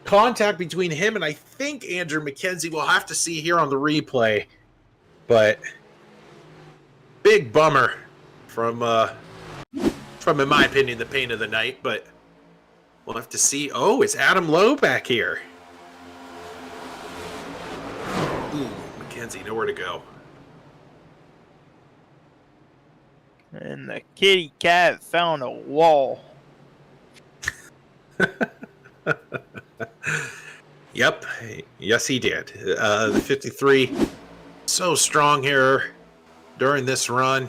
Contact between him and I think Andrew McKenzie. We'll have to see here on the replay. But big bummer from in my opinion, the pain of the night. But we'll have to see. Oh, it's Adam Lowe back here. Ooh, McKenzie, nowhere to go. And the kitty cat found a wall. Yep. Yes, he did. The 53, so strong here during this run.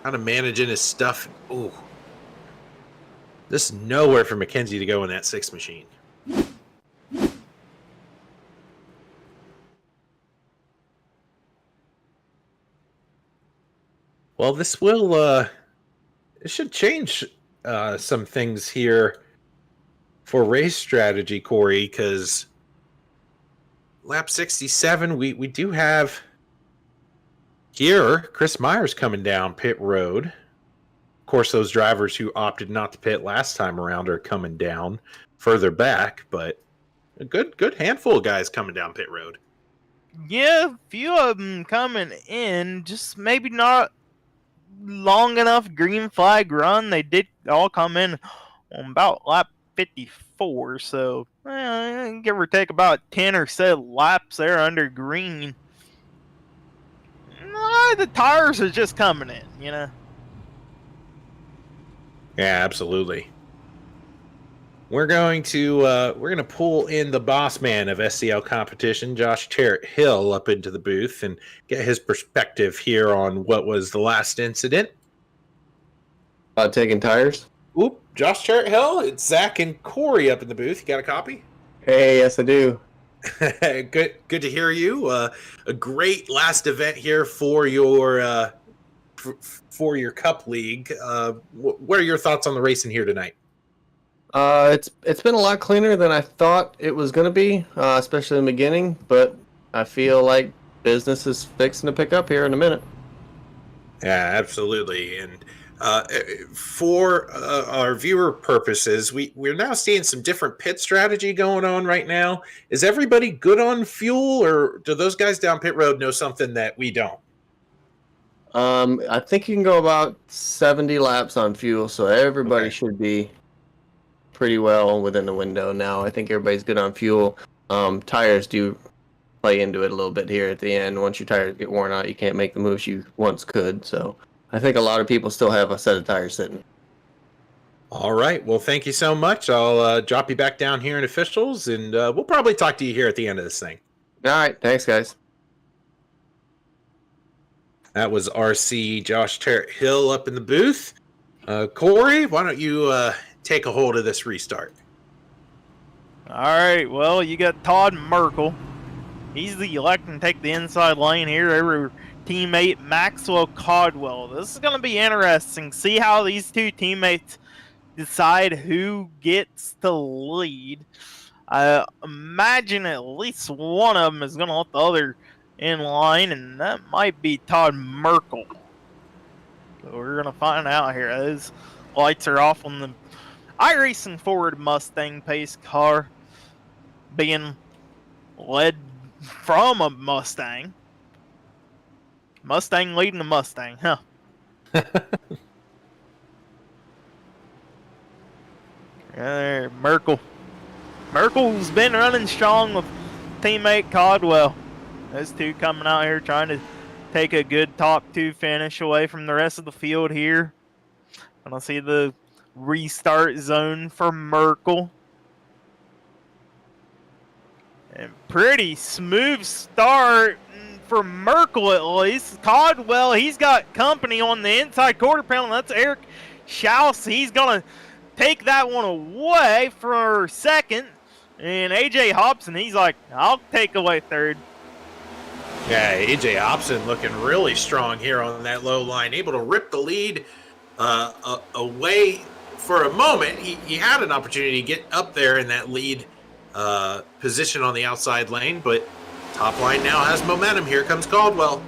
Kind of managing his stuff. Ooh. There's nowhere for McKenzie to go in that 6 machine. Well, this will, it should change some things here for race strategy, Corey, because lap 67, we do have here Chris Myers coming down pit road. Of course, those drivers who opted not to pit last time around are coming down further back, but a good handful of guys coming down pit road. Yeah, a few of them coming in, just maybe not long enough green flag run. They did all come in on about lap 54, so give or take about 10 or so laps there under green. The tires are just coming in, you know. Yeah, absolutely. We're going to pull in the boss man of SCL competition, Josh Hill, up into the booth and get his perspective here on what was the last incident. Taking tires. Oop, Josh Hill, it's Zach and Corey up in the booth. You got a copy? Hey, yes I do. Good to hear you. A great last event here for your Cup League. What are your thoughts on the racing here tonight? It's been a lot cleaner than I thought it was going to be, especially in the beginning, but I feel like business is fixing to pick up here in a minute. Yeah, absolutely. And for our viewer purposes, we're now seeing some different pit strategy going on right now. Is everybody good on fuel, or do those guys down pit road know something that we don't? I think you can go about 70 laps on fuel, so everybody should be pretty well within the window now. I think everybody's good on fuel. Tires do play into it a little bit here at the end. Once your tires get worn out, you can't make the moves you once could. So I think a lot of people still have a set of tires sitting. All right. Well, thank you so much. I'll drop you back down here in officials, and we'll probably talk to you here at the end of this thing. All right. Thanks, guys. That was RC Josh Hill up in the booth. Corey, why don't you take a hold of this restart? All right, well, you got Todd Merkel. He's the electing to take the inside lane here over teammate Maxwell Caldwell. This is going to be interesting. See how these two teammates decide who gets to lead. I imagine at least one of them is going to let the other in line, and that might be Todd Merkel. So we're going to find out here. Those lights are off on the iRacing Ford Mustang pace car, being led from a Mustang. Mustang leading the Mustang, huh? There, Merkel. Merkel's been running strong with teammate Caldwell. Those two coming out here trying to take a good top 2 finish away from the rest of the field here. And I see the restart zone for Merkel. And pretty smooth start for Merkel at least. Caldwell, he's got company on the inside quarter panel. That's Eric Schaus. He's going to take that one away for second. And AJ Hobson, he's like, I'll take away third. Yeah, AJ Hobson looking really strong here on that low line, able to rip the lead away for a moment. He had an opportunity to get up there in that lead position on the outside lane, but top line now has momentum. Here comes Caldwell.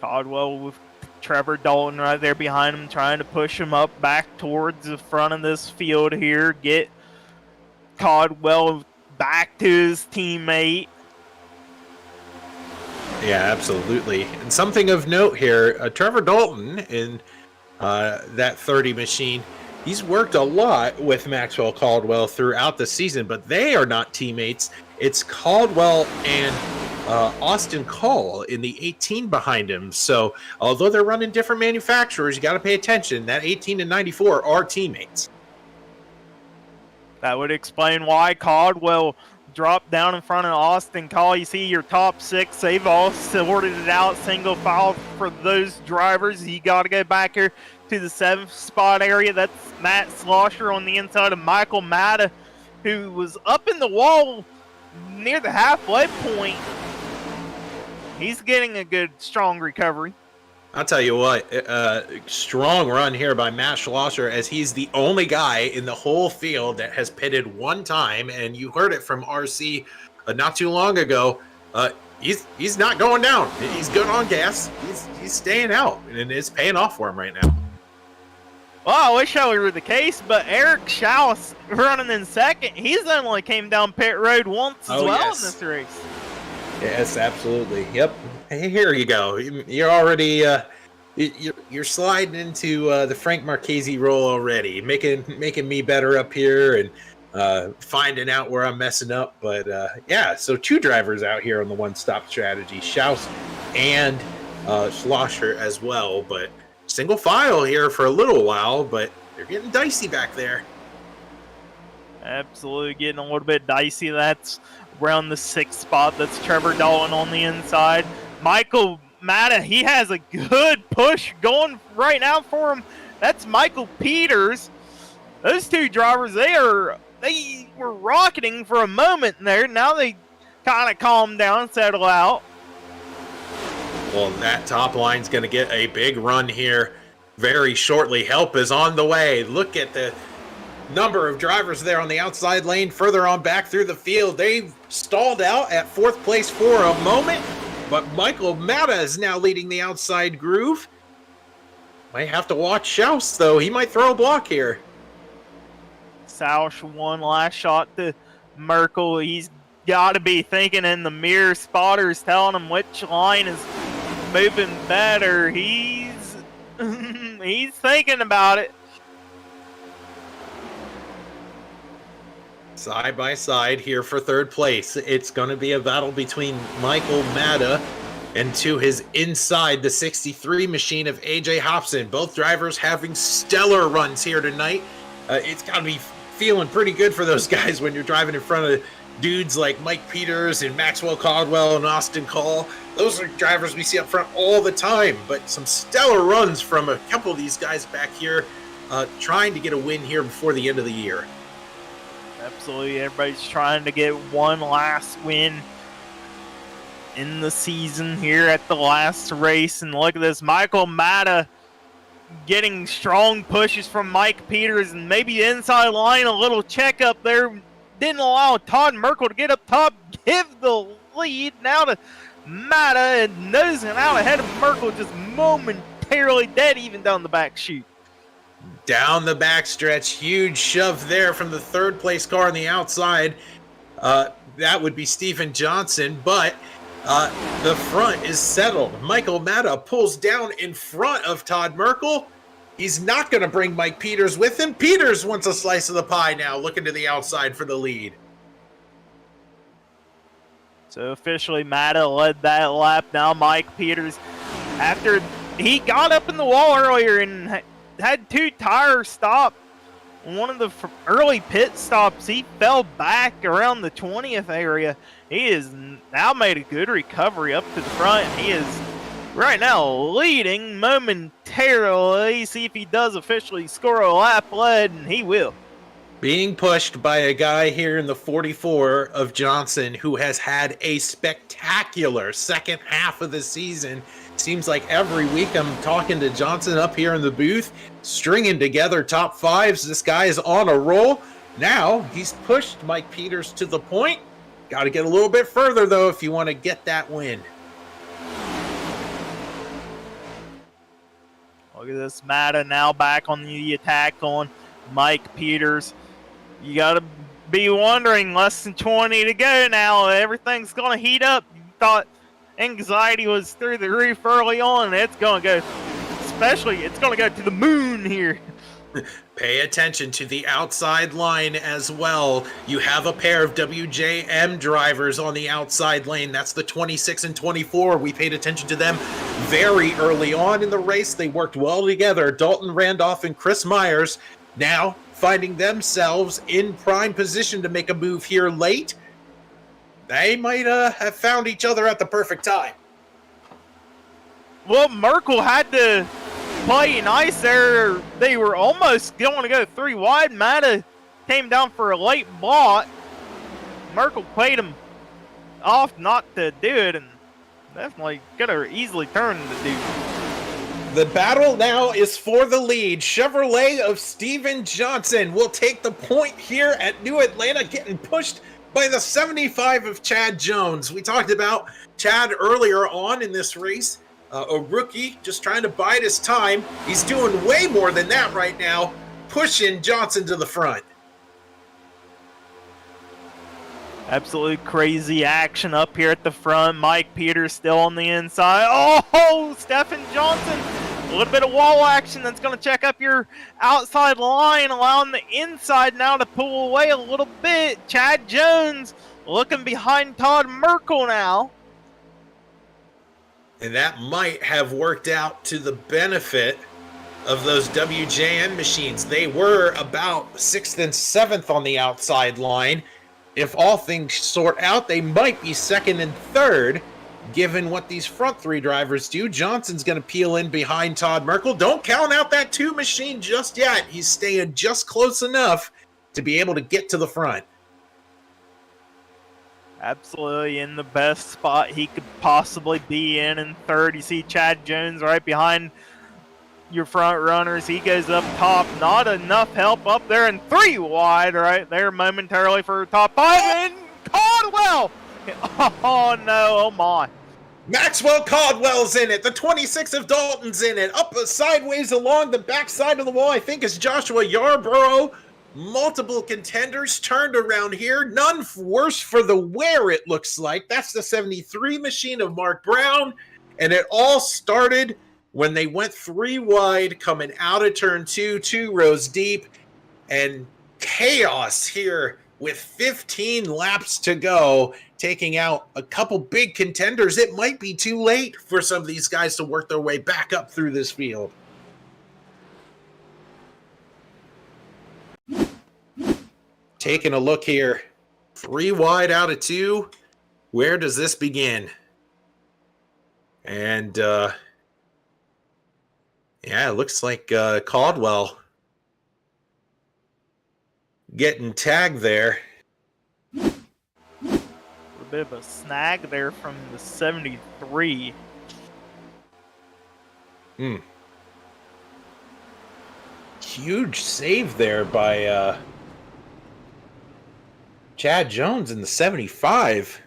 Caldwell with Trevor Dalton right there behind him, trying to push him up back towards the front of this field here. Get Caldwell back to his teammate. Yeah, absolutely. And something of note here, Trevor Dalton in that 30 machine, he's worked a lot with Maxwell Caldwell throughout the season, but they are not teammates. It's Caldwell and Austin Call in the 18 behind him. So although they're running different manufacturers, you got to pay attention. That 18 and 94 are teammates. That would explain why Caldwell dropped down in front of Austin Call. You see your top six, they've all sorted it out single file for those drivers. You got to go back here to the 7th spot area. That's Matt Slosher on the inside of Michael Matta, who was up in the wall near the halfway point. He's getting a good, strong recovery. I'll tell you what, strong run here by Matt Schlosser, as he's the only guy in the whole field that has pitted one time, and you heard it from RC not too long ago. He's not going down. He's good on gas. He's staying out, and it's paying off for him right now. Well, I wish that were the case, but Eric Schaus running in second. He's only came down pit road once as well in this race. Yes, absolutely. Yep. Hey, here you go. You're already you're sliding into the Frank Marchese role already, making me better up here and finding out where I'm messing up. But yeah, so 2 drivers out here on the one-stop strategy, Schaus and Schlosser as well. But single file here for a little while, but they're getting dicey back there. Absolutely getting a little bit dicey. That's around the 6th spot. That's Trevor Dalton on the inside. Michael Matta, he has a good push going right now for him. That's Michael Peters. Those 2 drivers, they were rocketing for a moment there. Now they kind of calm down, settle out. Well, that top line's going to get a big run here very shortly. Help is on the way. Look at the number of drivers there on the outside lane, further on back through the field. They stalled out at 4th place for a moment, but Michael Matta is now leading the outside groove. Might have to watch Schaus, though. He might throw a block here. Sausch one last shot to Merkel. He's got to be thinking in the mirror. Spotter's telling him which line is moving better. He's thinking about it. Side by side here for 3rd place. It's going to be a battle between Michael Matta and to his inside, the 63 machine of AJ Hobson. Both drivers having stellar runs here tonight. It's got to be feeling pretty good for those guys when you're driving in front of dudes like Mike Peters and Maxwell Caldwell and Austin Call. Those are drivers we see up front all the time, but some stellar runs from a couple of these guys back here trying to get a win here before the end of the year. Absolutely. Everybody's trying to get one last win in the season here at the last race. And look at this. Michael Matta getting strong pushes from Mike Peters, and maybe the inside line, a little check up there. Didn't allow Todd Merkel to get up top, give the lead now to Matta, and nosing out ahead of Merkel, just momentarily dead even down the back chute. Down the backstretch, huge shove there from the 3rd place car on the outside. That would be Stephen Johnson, but the front is settled. Michael Matta pulls down in front of Todd Merkel. He's not going to bring Mike Peters with him. Peters wants a slice of the pie now, looking to the outside for the lead. So officially Matta led that lap. Now Mike Peters, after he got up in the wall earlier and had 2 tires stop, one of the early pit stops, he fell back around the 20th area. He has now made a good recovery up to the front. He is right now leading momentarily. See if he does officially score a lap lead, and he will. Being pushed by a guy here in the 44 of Johnson who has had a spectacular second half of the season. Seems like every week I'm talking to Johnson up here in the booth, stringing together top fives. This guy is on a roll. Now he's pushed Mike Peters to the point. Got to get a little bit further, though, if you want to get that win. Look at this. Matta now back on the attack on Mike Peters. You got to be wondering, less than 20 to go now. Everything's going to heat up. You thought anxiety was through the roof early on. It's going to go, especially, it's going to go to the moon here. Pay attention to the outside line as well. You have a pair of WJM drivers on the outside lane. That's the 26 and 24. We paid attention to them very early on in the race. They worked well together. Dalton Randolph and Chris Myers now finding themselves in prime position to make a move here late. They might have found each other at the perfect time. Well, Merkel had to play nice there. They were almost going to go 3 wide. Matta came down for a late blot. Merkel played him off not to do it, and definitely could have easily turned the dude. The battle now is for the lead. Chevrolet of Steven Johnson will take the point here at New Atlanta, getting pushed by the 75 of Chad Jones. We talked about Chad earlier on in this race. A rookie just trying to bide his time. He's doing way more than that right now, pushing Johnson to the front. Absolute crazy action up here at the front. Mike Peters still on the inside. Oh, Stephen Johnson. A little bit of wall action that's going to check up your outside line, allowing the inside now to pull away a little bit. Chad Jones looking behind Todd Merkel now. And that might have worked out to the benefit of those WJN machines. They were about 6th and 7th on the outside line. If all things sort out, they might be 2nd and 3rd, given what these front 3 drivers do. Johnson's going to peel in behind Todd Merkel. Don't count out that 2 machine just yet. He's staying just close enough to be able to get to the front. Absolutely in the best spot he could possibly be in 3rd. You see Chad Jones right behind your front runners. He goes up top. Not enough help up there, and 3 wide right there momentarily for top 5. And Caldwell! Oh no, oh my. Maxwell Caldwell's in it. The 26 of Dalton's in it. Up sideways along the backside of the wall, I think, is Joshua Yarborough. Multiple contenders turned around here. None worse for the wear, it looks like. That's the 73 machine of Mark Brown. And it all started when they went 3 wide, coming out of turn 2, 2 rows deep. And chaos here with 15 laps to go, taking out a couple big contenders. It might be too late for some of these guys to work their way back up through this field. Taking a look here, 3 wide out of 2. Where does this begin? And yeah, it looks like Caldwell getting tagged there. A bit of a snag there from the 73. Huge save there by Chad Jones in the 75.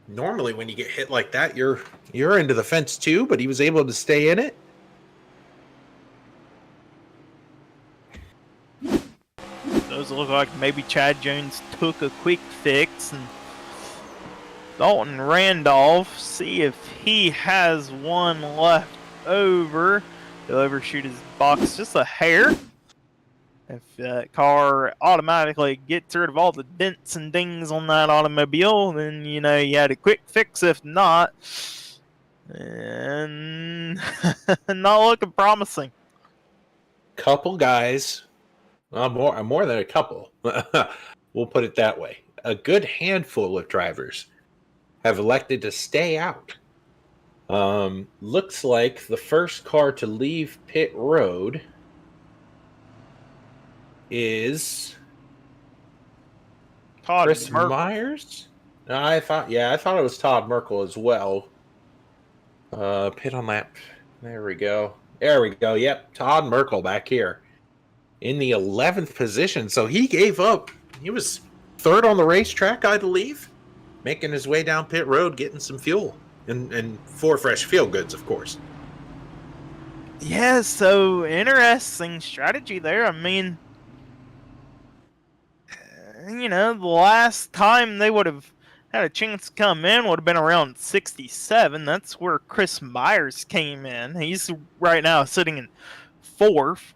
Normally when you get hit like that, you're into the fence too, but he was able to stay in it. Does look like maybe Chad Jones took a quick fix, and Dalton Randolph, see if he has one left over. He'll overshoot his box just a hair. If that car automatically gets rid of all the dents and dings on that automobile, then you know you had a quick fix. If not, and not looking promising. Couple guys, well, more than a couple. We'll put it that way. A good handful of drivers have elected to stay out. Looks like the first car to leave pit road is Todd Chris Merkel. Myers? No, I thought it was Todd Merkel as well. Pit on lap. There we go. Yep, Todd Merkel back here in the 11th position. So he gave up. He was third on the racetrack, I believe, making his way down pit road, getting some fuel and 4 fresh fuel goods, of course. Yeah, so interesting strategy there. I mean, the last time they would have had a chance to come in would have been around 67. That's where Chris Myers came in. He's right now sitting in 4th.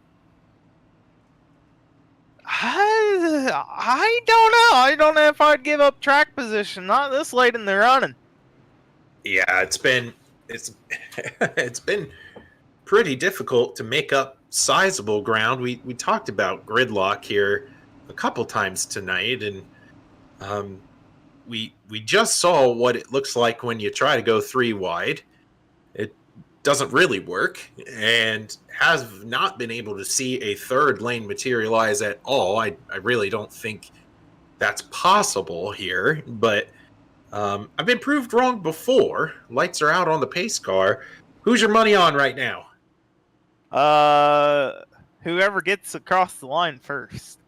I don't know. I don't know if I'd give up track position. Not this late in the running. Yeah, it's been pretty difficult to make up sizable ground. We talked about gridlock here a couple times tonight, and we just saw what it looks like when you try to go 3 wide. It doesn't really work, and has not been able to see a 3rd lane materialize at all. I really don't think that's possible here, but I've been proved wrong before. Lights are out on the pace car. Who's your money on right now? Whoever gets across the line first.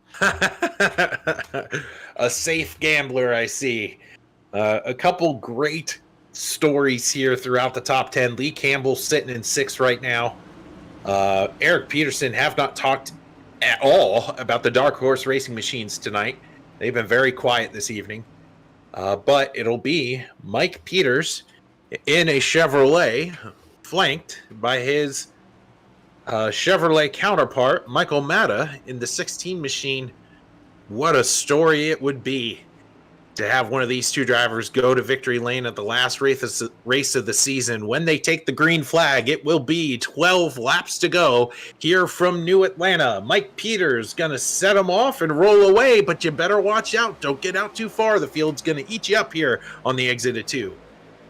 A safe gambler, I see. A couple great stories here throughout the top 10. Lee Campbell sitting in 6th right now. Eric Peterson have not talked at all about the Dark Horse Racing Machines tonight. They've been very quiet this evening. But it'll be Mike Peters in a Chevrolet, flanked by his Chevrolet counterpart, Michael Matta, in the 16 machine. What a story it would be to have one of these two drivers go to victory lane at the last race of the season. When they take the green flag, it will be 12 laps to go here from New Atlanta. Mike Peters going to set them off and roll away, but you better watch out. Don't get out too far. The field's going to eat you up here on the exit of 2.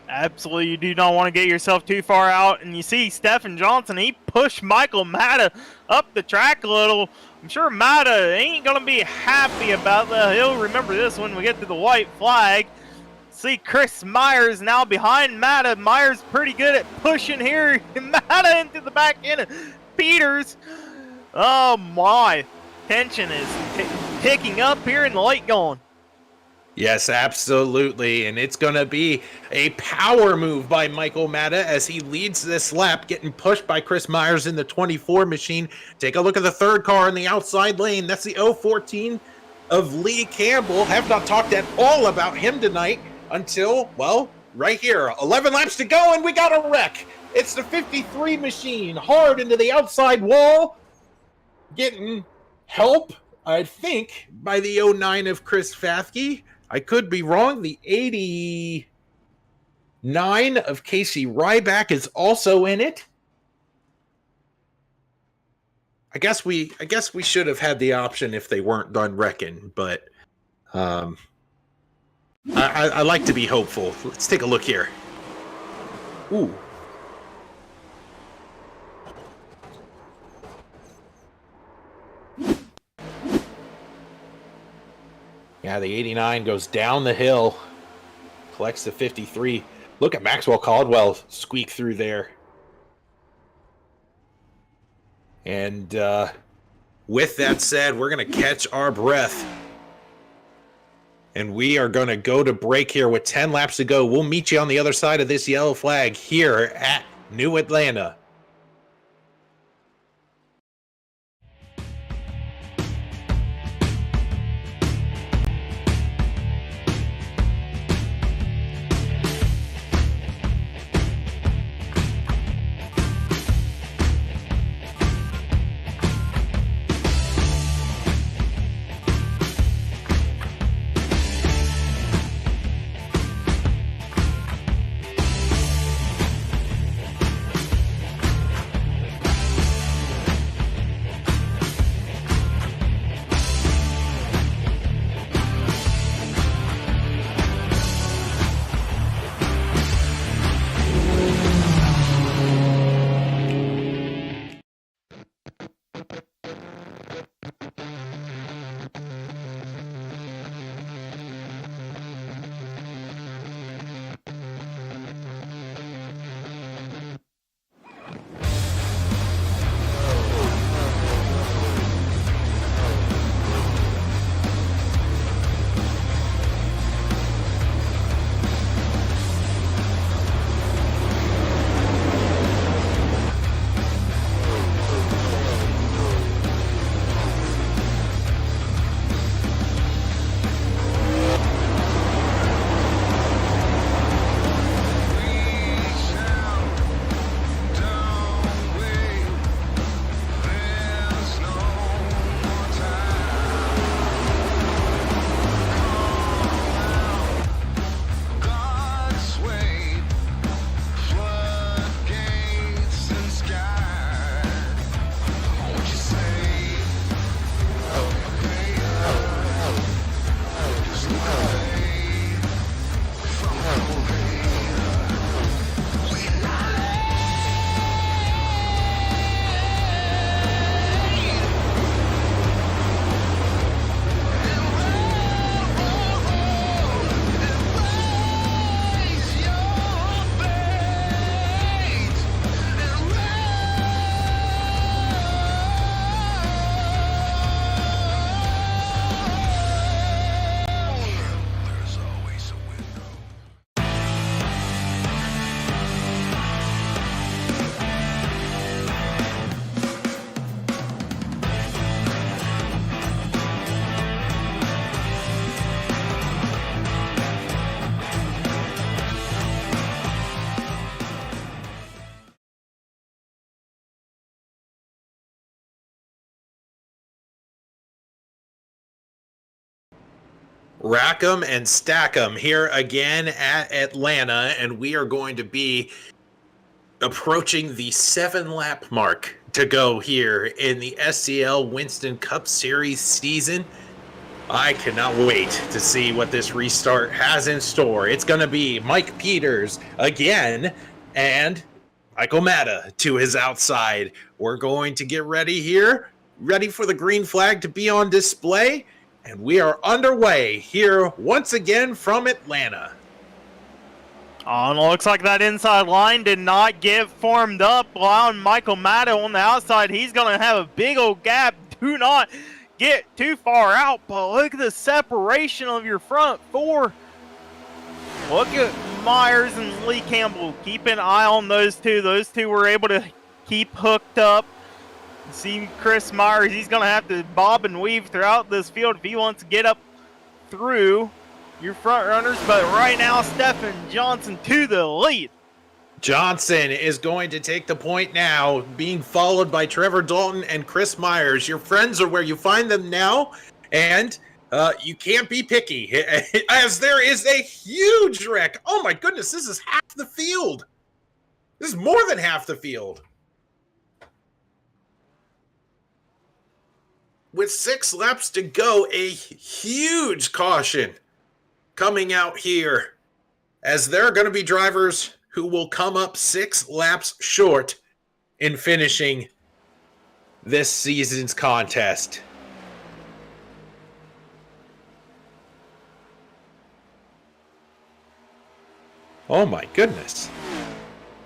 Absolutely, you do not want to get yourself too far out. And you see Stephen Johnson, he pushed Michael Matta up the track a little. I'm sure Matta ain't going to be happy about that. He'll remember this when we get to the white flag. See Chris Myers now behind Matta. Myers pretty good at pushing here. Matta into the back end of Peters. Oh my. Tension is picking up here in the late going. Yes, absolutely. And it's going to be a power move by Michael Matta as he leads this lap, getting pushed by Chris Myers in the 24 machine. Take a look at the 3rd car in the outside lane. That's the 014 of Lee Campbell. Have not talked at all about him tonight until, well, right here. 11 laps to go, and we got a wreck. It's the 53 machine, hard into the outside wall. Getting help, I think, by the 09 of Chris Fathke. I could be wrong. The 89 of Casey Ryback is also in it. I guess we should have had the option if they weren't done wrecking, but I like to be hopeful. Let's take a look here. Ooh. Yeah, the 89 goes down the hill, collects the 53. Look at Maxwell Caldwell squeak through there. And with that said, we're going to catch our breath. And we are going to go to break here with 10 laps to go. We'll meet you on the other side of this yellow flag here at New Atlanta. Rack 'em and stack 'em here again at Atlanta, and we are going to be approaching the 7-lap mark to go here in the SCL Winston Cup Series season. I cannot wait to see what this restart has in store. It's going to be Mike Peters again and Michael Matta to his outside. We're going to get ready here, ready for the green flag to be on display. And we are underway here once again from Atlanta. Oh, and it looks like that inside line did not get formed up, allowing Michael Matta on the outside. He's going to have a big old gap. Do not get too far out, but look at the separation of your front four. Look at Myers and Lee Campbell. Keep an eye on those two. Those two were able to keep hooked up. See Chris Myers, he's going to have to bob and weave throughout this field if he wants to get up through your front runners. But right now, Stephen Johnson to the lead. Johnson is going to take the point now, being followed by Trevor Dalton and Chris Myers. Your friends are where you find them now, and you can't be picky, as there is a huge wreck. Oh my goodness, this is half the field. This is more than half the field. With 6 laps to go, a huge caution coming out here, as there are going to be drivers who will come up 6 laps short in finishing this season's contest. Oh my goodness.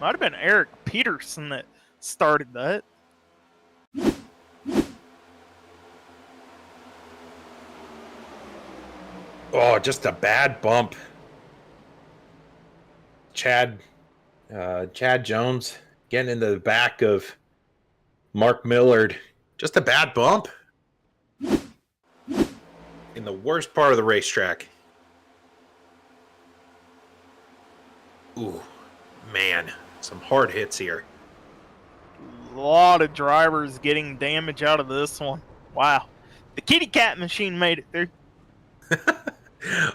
Might have been Eric Peterson that started that. Oh, just a bad bump. Chad Jones getting into the back of Mark Millard. Just a bad bump in the worst part of the racetrack. Ooh, man, some hard hits here. A lot of drivers getting damage out of this one. Wow. The kitty cat machine made it through.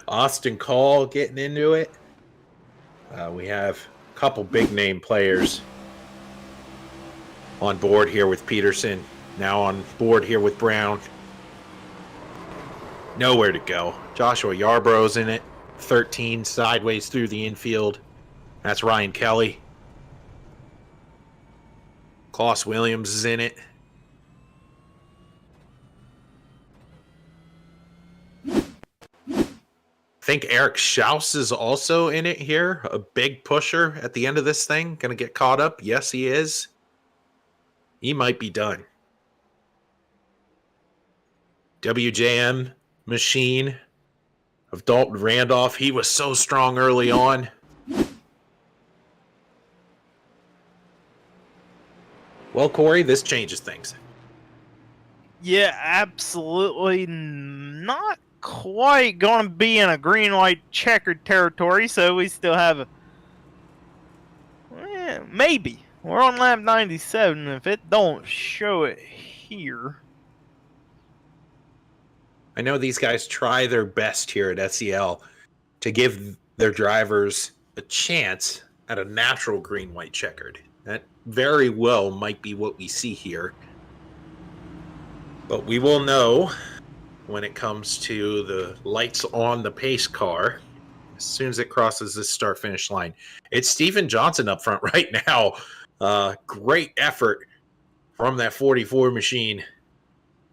Austin Call getting into it. We have a couple big name players on board here with Peterson. Now on board here with Brown. Nowhere to go. Joshua Yarbrough's in it. 13 sideways through the infield. That's Ryan Kelly. Klaus Williams is in it. I think Eric Schaus is also in it here. A big pusher at the end of this thing. Going to get caught up. Yes, he is. He might be done. WJM machine of Dalton Randolph. He was so strong early on. Well, Corey, this changes things. Yeah, absolutely not quite going to be in a green, white, checkered territory, so we still have maybe. We're on lap 97. If it don't show it here. I know these guys try their best here at SCL to give their drivers a chance at a natural green, white, checkered. That very well might be what we see here. But we will know when it comes to the lights on the pace car. As soon as it crosses this start-finish line, it's Steven Johnson up front right now. Great effort from that 44 machine.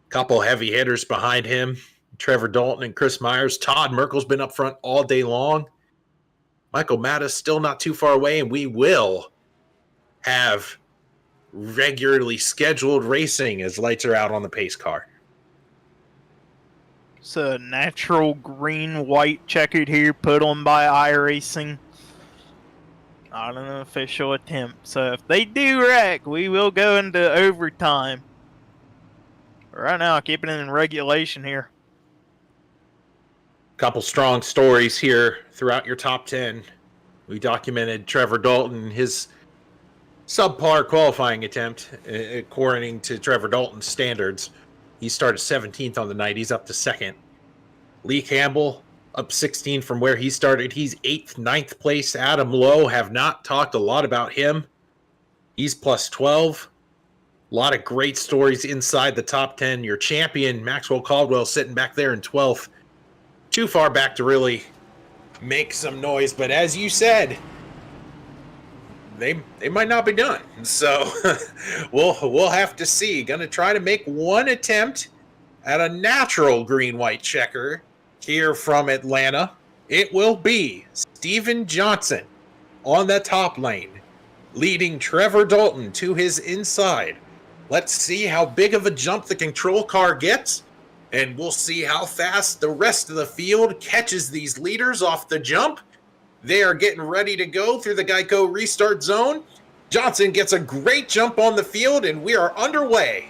Couple heavy hitters behind him. Trevor Dalton and Chris Myers. Todd Merkel's been up front all day long. Michael Matta's still not too far away, and we will have regularly scheduled racing as lights are out on the pace car. It's a natural green-white checkered here put on by iRacing. Not an official attempt. So if they do wreck, we will go into overtime. Right now, keeping it in regulation here. Couple strong stories here throughout your top 10. We documented Trevor Dalton, his subpar qualifying attempt, according to Trevor Dalton's standards. He started 17th on the night. He's up to second. Lee Campbell up 16 from where he started. He's 8th, 9th place. Adam Lowe, have not talked a lot about him. He's plus 12. A lot of great stories inside the top 10. Your champion, Maxwell Caldwell, sitting back there in 12th. Too far back to really make some noise, but as you said, they might not be done. So we'll have to see. Going to try to make one attempt at a natural green-white checker here from Atlanta. It will be Steven Johnson on the top lane, leading Trevor Dalton to his inside. Let's see how big of a jump the control car gets, and we'll see how fast the rest of the field catches these leaders off the jump. They are getting ready to go through the Geico restart zone. Johnson gets a great jump on the field, and we are underway.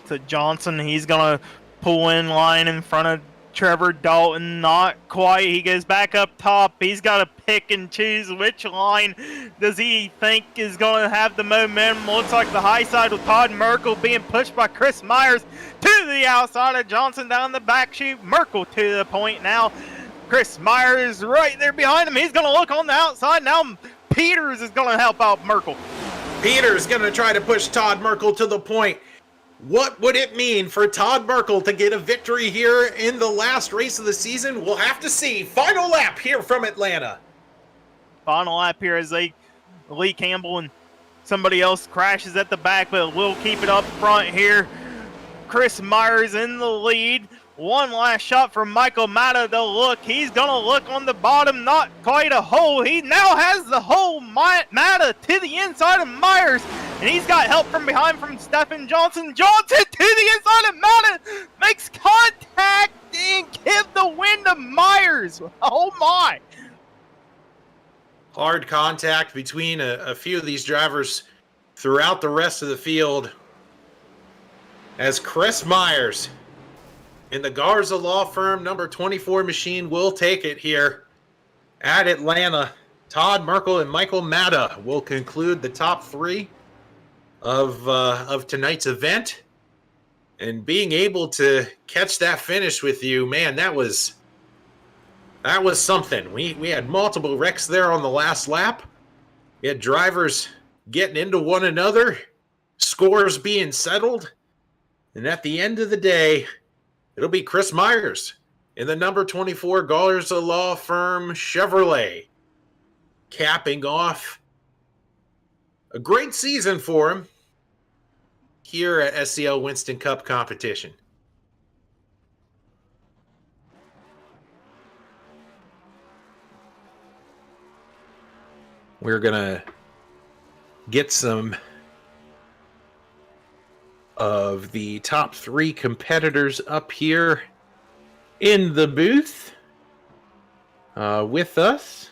To Johnson, he's going to pull in line in front of Trevor Dalton. Not quite. He goes back up top. He's got to pick and choose which line does he think is going to have the momentum. Looks like the high side with Todd Merkel being pushed by Chris Myers to the outside of Johnson down the back chute. Merkel to the point now. Chris Myers right there behind him. He's going to look on the outside. Now Peters is going to help out Merkel. Peters going to try to push Todd Merkel to the point. What would it mean for Todd Merkel to get a victory here in the last race of the season? We'll have to see. Final lap here from Atlanta. Final lap here as Lee Campbell and somebody else crashes at the back, but we'll keep it up front here. Chris Myers in the lead. One last shot from Michael Matta to look. He's going to look on the bottom. Not quite a hole. He now has the hole. Matta to the inside of Myers. And he's got help from behind from Stephen Johnson. Johnson to the inside of Matta. Makes contact and give the win to Myers. Oh, my. Hard contact between a few of these drivers throughout the rest of the field. As Chris Myers in the Garza Law Firm number 24 machine will take it here at Atlanta. Todd Merkel and Michael Matta will conclude the top three of tonight's event. And being able to catch that finish with you, man, that was something. We had multiple wrecks there on the last lap. We had drivers getting into one another, scores being settled. And at the end of the day, it'll be Chris Myers in the number 24 Garza Law Firm Chevrolet, capping off a great season for him here at SCL Winston Cup competition. We're going to get some of the top three competitors up here in the booth with us.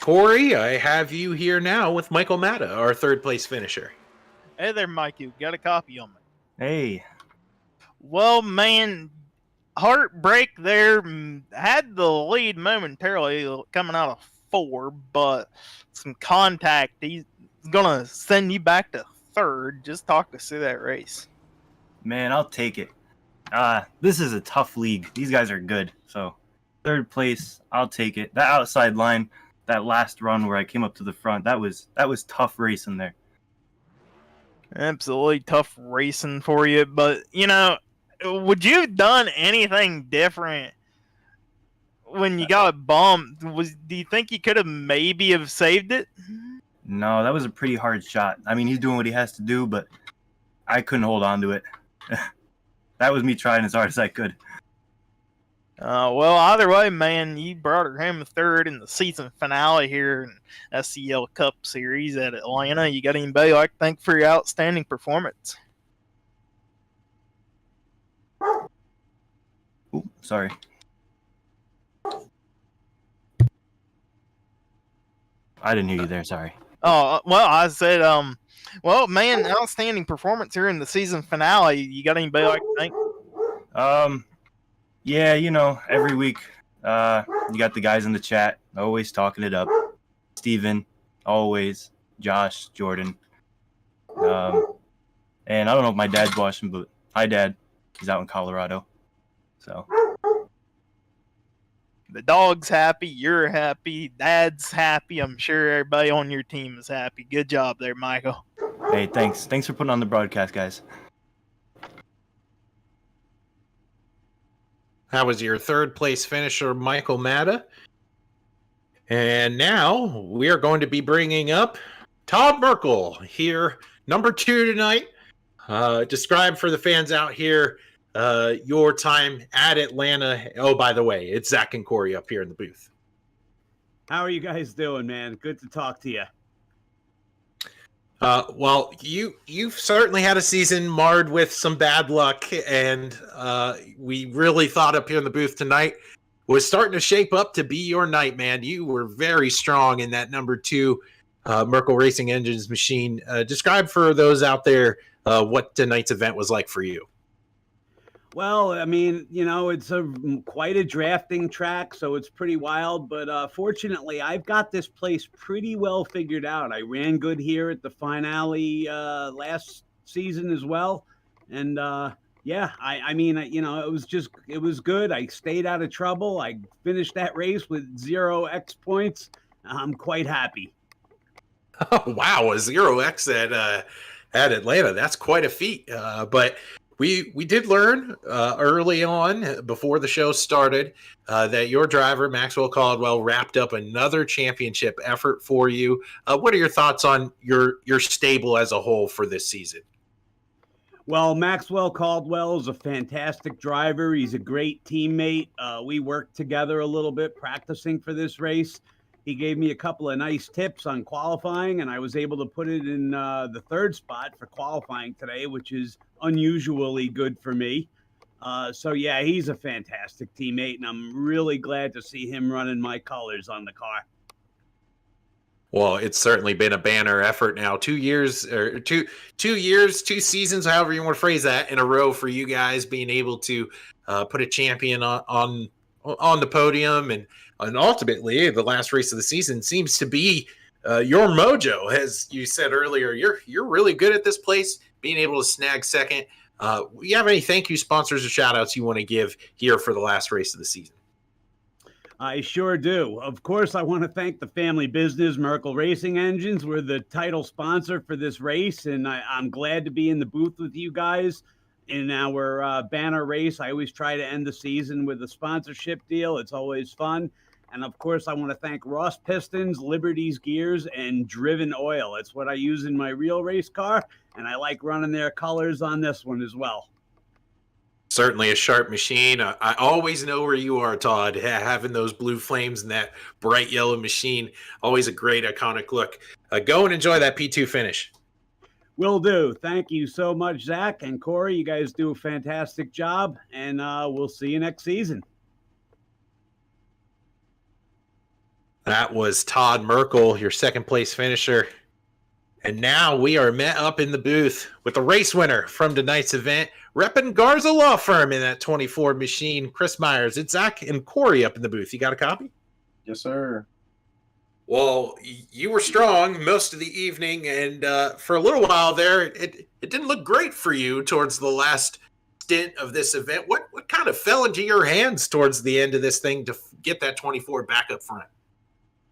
Corey, I have you here now with Michael Matta, our third place finisher. Hey there, Mike. You got a copy on me. Hey. Well, man, heartbreak there. Had the lead momentarily coming out of 4, but some contact. He's going to send you back to 3rd. Just talk us through that race. Man, I'll take it. This is a tough league. These guys are good. So 3rd place, I'll take it. That outside line, that last run where I came up to the front, that was tough racing there. Absolutely tough racing for you, but would you have done anything different when you got bumped? Do you think you could have maybe have saved it? No, that was a pretty hard shot. I mean, he's doing what he has to do, but I couldn't hold on to it. That was me trying as hard as I could. Well, either way, man, you brought her home third in the season finale here in SCL Cup Series at Atlanta. You got anybody like to thank for your outstanding performance? Ooh, sorry. I didn't hear you there. Sorry. Oh, well, I said, well, man, outstanding performance here in the season finale. You got anybody like to thank? Yeah, every week, you got the guys in the chat always talking it up. Steven, always. Josh, Jordan. And I don't know if my dad's watching, but hi, Dad. He's out in Colorado. So. The dog's happy, you're happy, Dad's happy. I'm sure everybody on your team is happy. Good job there, Michael. Hey, thanks. Thanks for putting on the broadcast, guys. That was your third place finisher, Michael Matta. And now we are going to be bringing up Todd Merkel here, number 2 tonight. Describe for the fans out here your time at Atlanta. Oh, by the way, it's Zach and Corey up here in the booth. How are you guys doing, man? Good to talk to you. Well, you've certainly had a season marred with some bad luck, and we really thought up here in the booth tonight was starting to shape up to be your night, man. You were very strong in that number 2 Merkel Racing Engines machine. Describe for those out there what tonight's event was like for you. Well, I mean, it's quite a drafting track, so it's pretty wild. But fortunately, I've got this place pretty well figured out. I ran good here at the finale last season as well. And yeah, I mean, it was good. I stayed out of trouble. I finished that race with 0 X points. I'm quite happy. Oh, wow, a 0x at Atlanta. That's quite a feat. But we did learn early on before the show started that your driver, Maxwell Caldwell, wrapped up another championship effort for you. What are your thoughts on your stable as a whole for this season? Well, Maxwell Caldwell is a fantastic driver. He's a great teammate. We worked together a little bit practicing for this race. He gave me a couple of nice tips on qualifying, and I was able to put it in the 3rd spot for qualifying today, which is unusually good for me. So, yeah, he's a fantastic teammate, and I'm really glad to see him running my colors on the car. Well, it's certainly been a banner effort now. 2 years, or two years, 2 seasons, however you want to phrase that, in a row for you guys being able to put a champion on the podium, and ultimately the last race of the season seems to be your mojo. As you said earlier, you're really good at this place, being able to snag second. You have any thank you sponsors or shout outs you want to give here for the last race of the season? I sure do. Of course, I want to thank the family business, Merkel Racing Engines. We're the title sponsor for this race, and I'm glad to be in the booth with you guys in our banner race. I always try to end the season with a sponsorship deal. It's always fun. And of course, I want to thank Ross Pistons, Liberty's Gears, and Driven Oil. It's what I use in my real race car, and I like running their colors on this one as well. Certainly a sharp machine. I always know where you are, Todd. Having those blue flames and that bright yellow machine, always a great iconic look. Go and enjoy that P2 finish. Will do. Thank you so much, Zach and Corey. You guys do a fantastic job, and we'll see you next season. That was Todd Merkel, your 2nd place finisher. And now we are met up in the booth with the race winner from tonight's event, repping Garza Law Firm in that 24 machine, Chris Myers. It's Zach and Corey up in the booth. You got a copy? Yes, sir. Well, you were strong most of the evening, and for a little while there, it didn't look great for you towards the last stint of this event. What kind of fell into your hands towards the end of this thing to get that 24 back up front?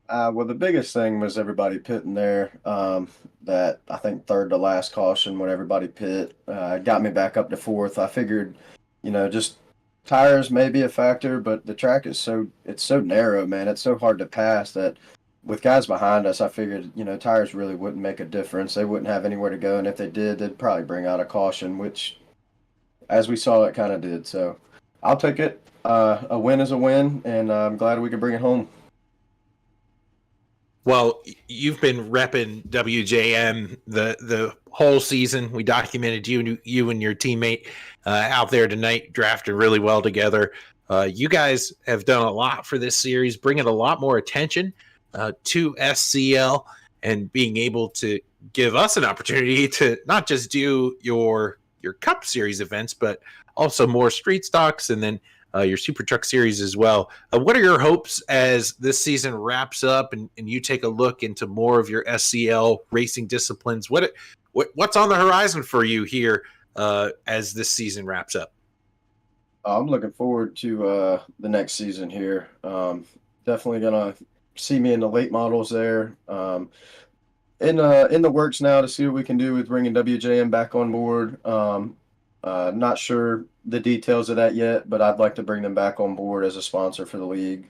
Well, the biggest thing was everybody pitting there. That I think third to last caution when everybody pit got me back up to fourth. I figured, just tires may be a factor, but the track is it's so narrow, man. It's so hard to pass that with guys behind us, I figured, tires really wouldn't make a difference. They wouldn't have anywhere to go, and if they did, they'd probably bring out a caution, which, as we saw, it kind of did. So I'll take it. A win is a win, and I'm glad we could bring it home. Well, you've been repping WJM the whole season. We documented you and your teammate out there tonight, drafted really well together. You guys have done a lot for this series, bringing a lot more attention to SCL and being able to give us an opportunity to not just do your Cup Series events, but also more street stocks and then your Super Truck Series as well. What are your hopes as this season wraps up and you take a look into more of your SCL racing disciplines? What's on the horizon for you here as this season wraps up? I'm looking forward to the next season here. Definitely gonna see me in the late models there. In the works now to see what we can do with bringing WJM back on board. Not sure the details of that yet, but I'd like to bring them back on board as a sponsor for the league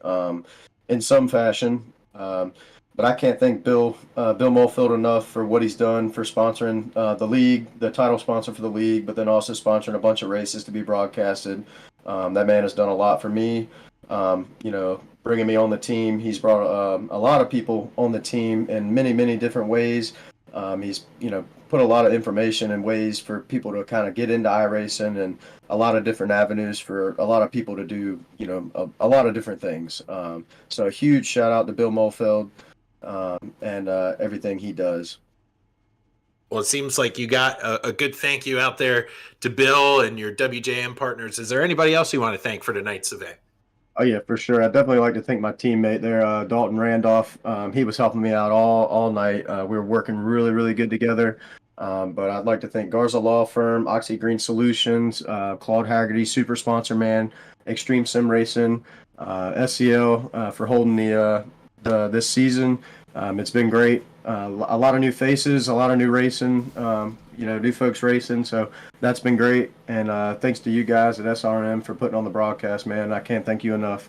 in some fashion. But I can't thank Bill Mulfield enough for what he's done for sponsoring the league, the title sponsor for the league, but then also sponsoring a bunch of races to be broadcasted. That man has done a lot for me. Bringing me on the team, he's brought a lot of people on the team in many, many different ways. He's put a lot of information and ways for people to kind of get into iRacing and a lot of different avenues for a lot of people to do a lot of different things. So a huge shout out to Bill Mulfield and everything he does. Well, it seems like you got a good thank you out there to Bill and your WJM partners. Is there anybody else you want to thank for tonight's event? Oh yeah, for sure. I'd definitely like to thank my teammate there, Dalton Randolph. He was helping me out all night. We were working really, really good together. But I'd like to thank Garza Law Firm, Oxy Green Solutions, Claude Haggerty, Super Sponsor Man, Extreme Sim Racing, SCL for holding this season. It's been great. A lot of new faces, a lot of new racing, new folks racing. So that's been great. And thanks to you guys at SRM for putting on the broadcast, man. I can't thank you enough.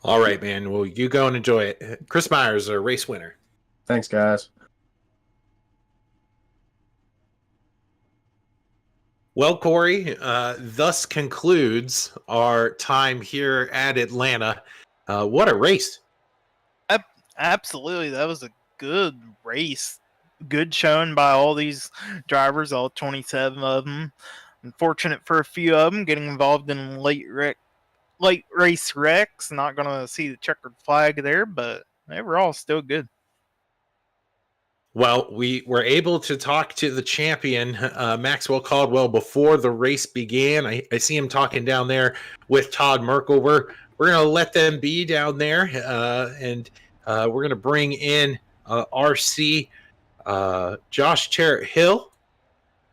All right, man. Well, you go and enjoy it. Chris Myers, a race winner. Thanks, guys. Well, Corey, thus concludes our time here at Atlanta. What a race. Absolutely. That was a good race. Good showing by all these drivers, all 27 of them. Unfortunate for a few of them getting involved in late race wrecks. Not going to see the checkered flag there, but they were all still good. Well, we were able to talk to the champion, Maxwell Caldwell, before the race began. I see him talking down there with Todd Merkel. We're going to let them be down there, and we're going to bring in RC Josh Charrett Hill.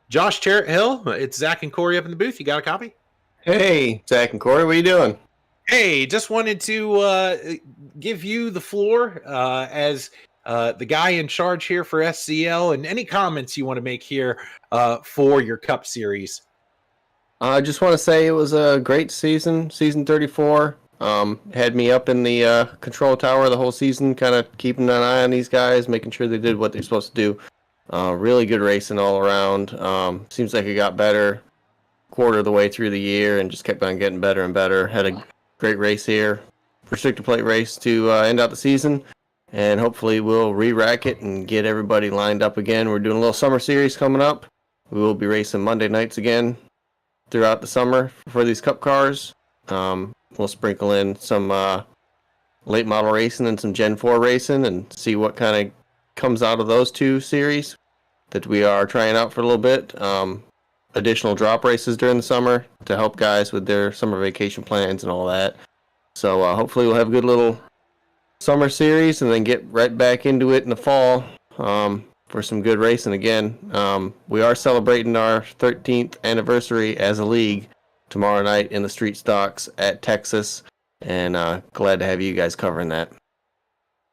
Josh Charrett Hill, it's Zach and Corey up in the booth. You got a copy? Hey, Zach and Corey, what are you doing? Hey, just wanted to give you the floor as the guy in charge here for SCL, and any comments you want to make here for your Cup Series. I just want to say it was a great season 34. Had me up in the control tower the whole season, kind of keeping an eye on these guys, making sure they did what they're supposed to do. Really good racing all around. Seems like it got better quarter of the way through the year and just kept on getting better and better. Had a great race here, restrictor plate race to end out the season, and hopefully we'll re-rack it and get everybody lined up again. We're doing a little summer series coming up. We will be racing Monday nights again throughout the summer for these Cup cars. We'll sprinkle in some late model racing and some Gen 4 racing and see what kind of comes out of those two series that we are trying out for a little bit. Additional drop races during the summer to help guys with their summer vacation plans and all that. So hopefully we'll have a good little summer series and then get right back into it in the fall for some good racing again. We are celebrating our 13th anniversary as a league tomorrow night in the street stocks at Texas, and glad to have you guys covering that.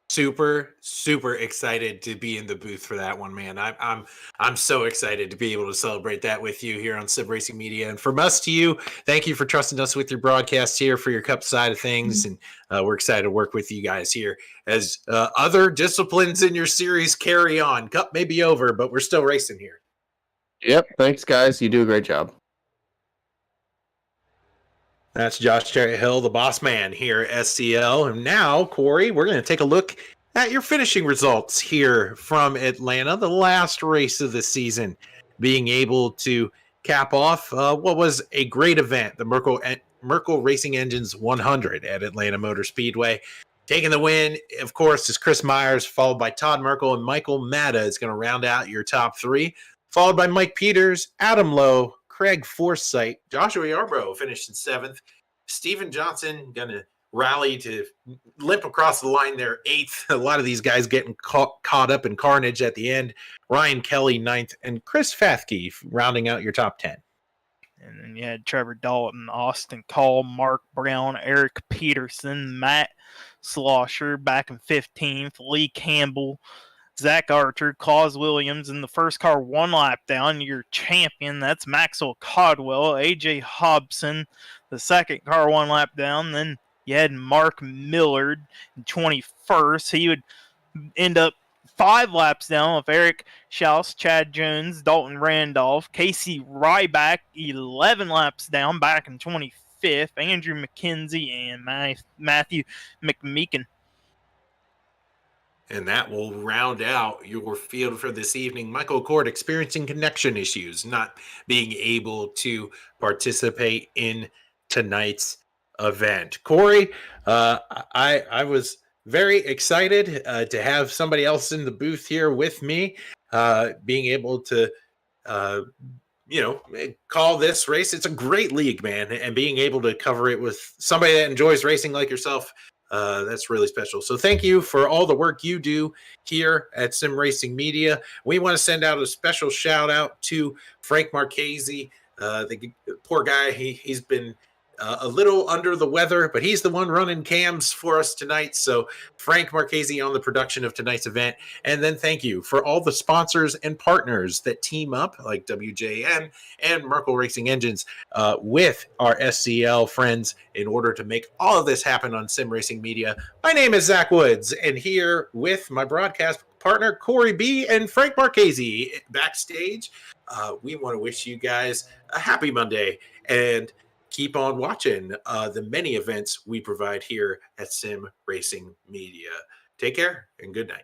super excited to be in the booth for that one, man. I'm so excited to be able to celebrate that with you here on Sim Racing Media. And from us to you, thank you for trusting us with your broadcast here for your Cup side of things. And we're excited to work with you guys here as other disciplines in your series carry on. Cup may be over, but we're still racing here. Yep. Thanks, guys. You do a great job. That's Josh Hill, the boss man here at SCL. And now, Corey, we're going to take a look at your finishing results here from Atlanta, the last race of the season, being able to cap off what was a great event, the Merkel Racing Engines 100 at Atlanta Motor Speedway. Taking the win, of course, is Chris Myers, followed by Todd Merkel, and Michael Matta is going to round out your top three, followed by Mike Peters, Adam Lowe, Craig Forsythe, Joshua Yarbrough finished in seventh. Steven Johnson going to rally to limp across the line there, eighth. A lot of these guys getting caught up in carnage at the end. Ryan Kelly, ninth, and Chris Fathke rounding out your top 10. And then you had Trevor Dalton, Austin Call, Mark Brown, Eric Peterson, Matt Slosher back in 15th, Lee Campbell, Zach Archer, Claus Williams in the first car, one lap down. Your champion, that's Maxwell Codwell. AJ Hobson, the second car, one lap down. Then you had Mark Millard in 21st. He would end up 5 laps down with Eric Schaus, Chad Jones, Dalton Randolph, Casey Ryback, 11 laps down back in 25th. Andrew McKenzie and Matthew McMeekin. And that will round out your field for this evening. Michael Cord experiencing connection issues, not being able to participate in tonight's event. Corey, I was very excited to have somebody else in the booth here with me, being able to, call this race. It's a great league, man, and being able to cover it with somebody that enjoys racing like yourself. That's really special. So thank you for all the work you do here at Sim Racing Media. We want to send out a special shout out to Frank Marchese. The poor guy, he's been a little under the weather, but he's the one running cams for us tonight. So Frank Marchese on the production of tonight's event. And then thank you for all the sponsors and partners that team up, like WJN and Merkel Racing Engines, with our SCL friends in order to make all of this happen on Sim Racing Media. My name is Zach Woods, and here with my broadcast partner, Corey B. and Frank Marchese backstage, we want to wish you guys a happy Monday and keep on watching the many events we provide here at Sim Racing Media. Take care and good night.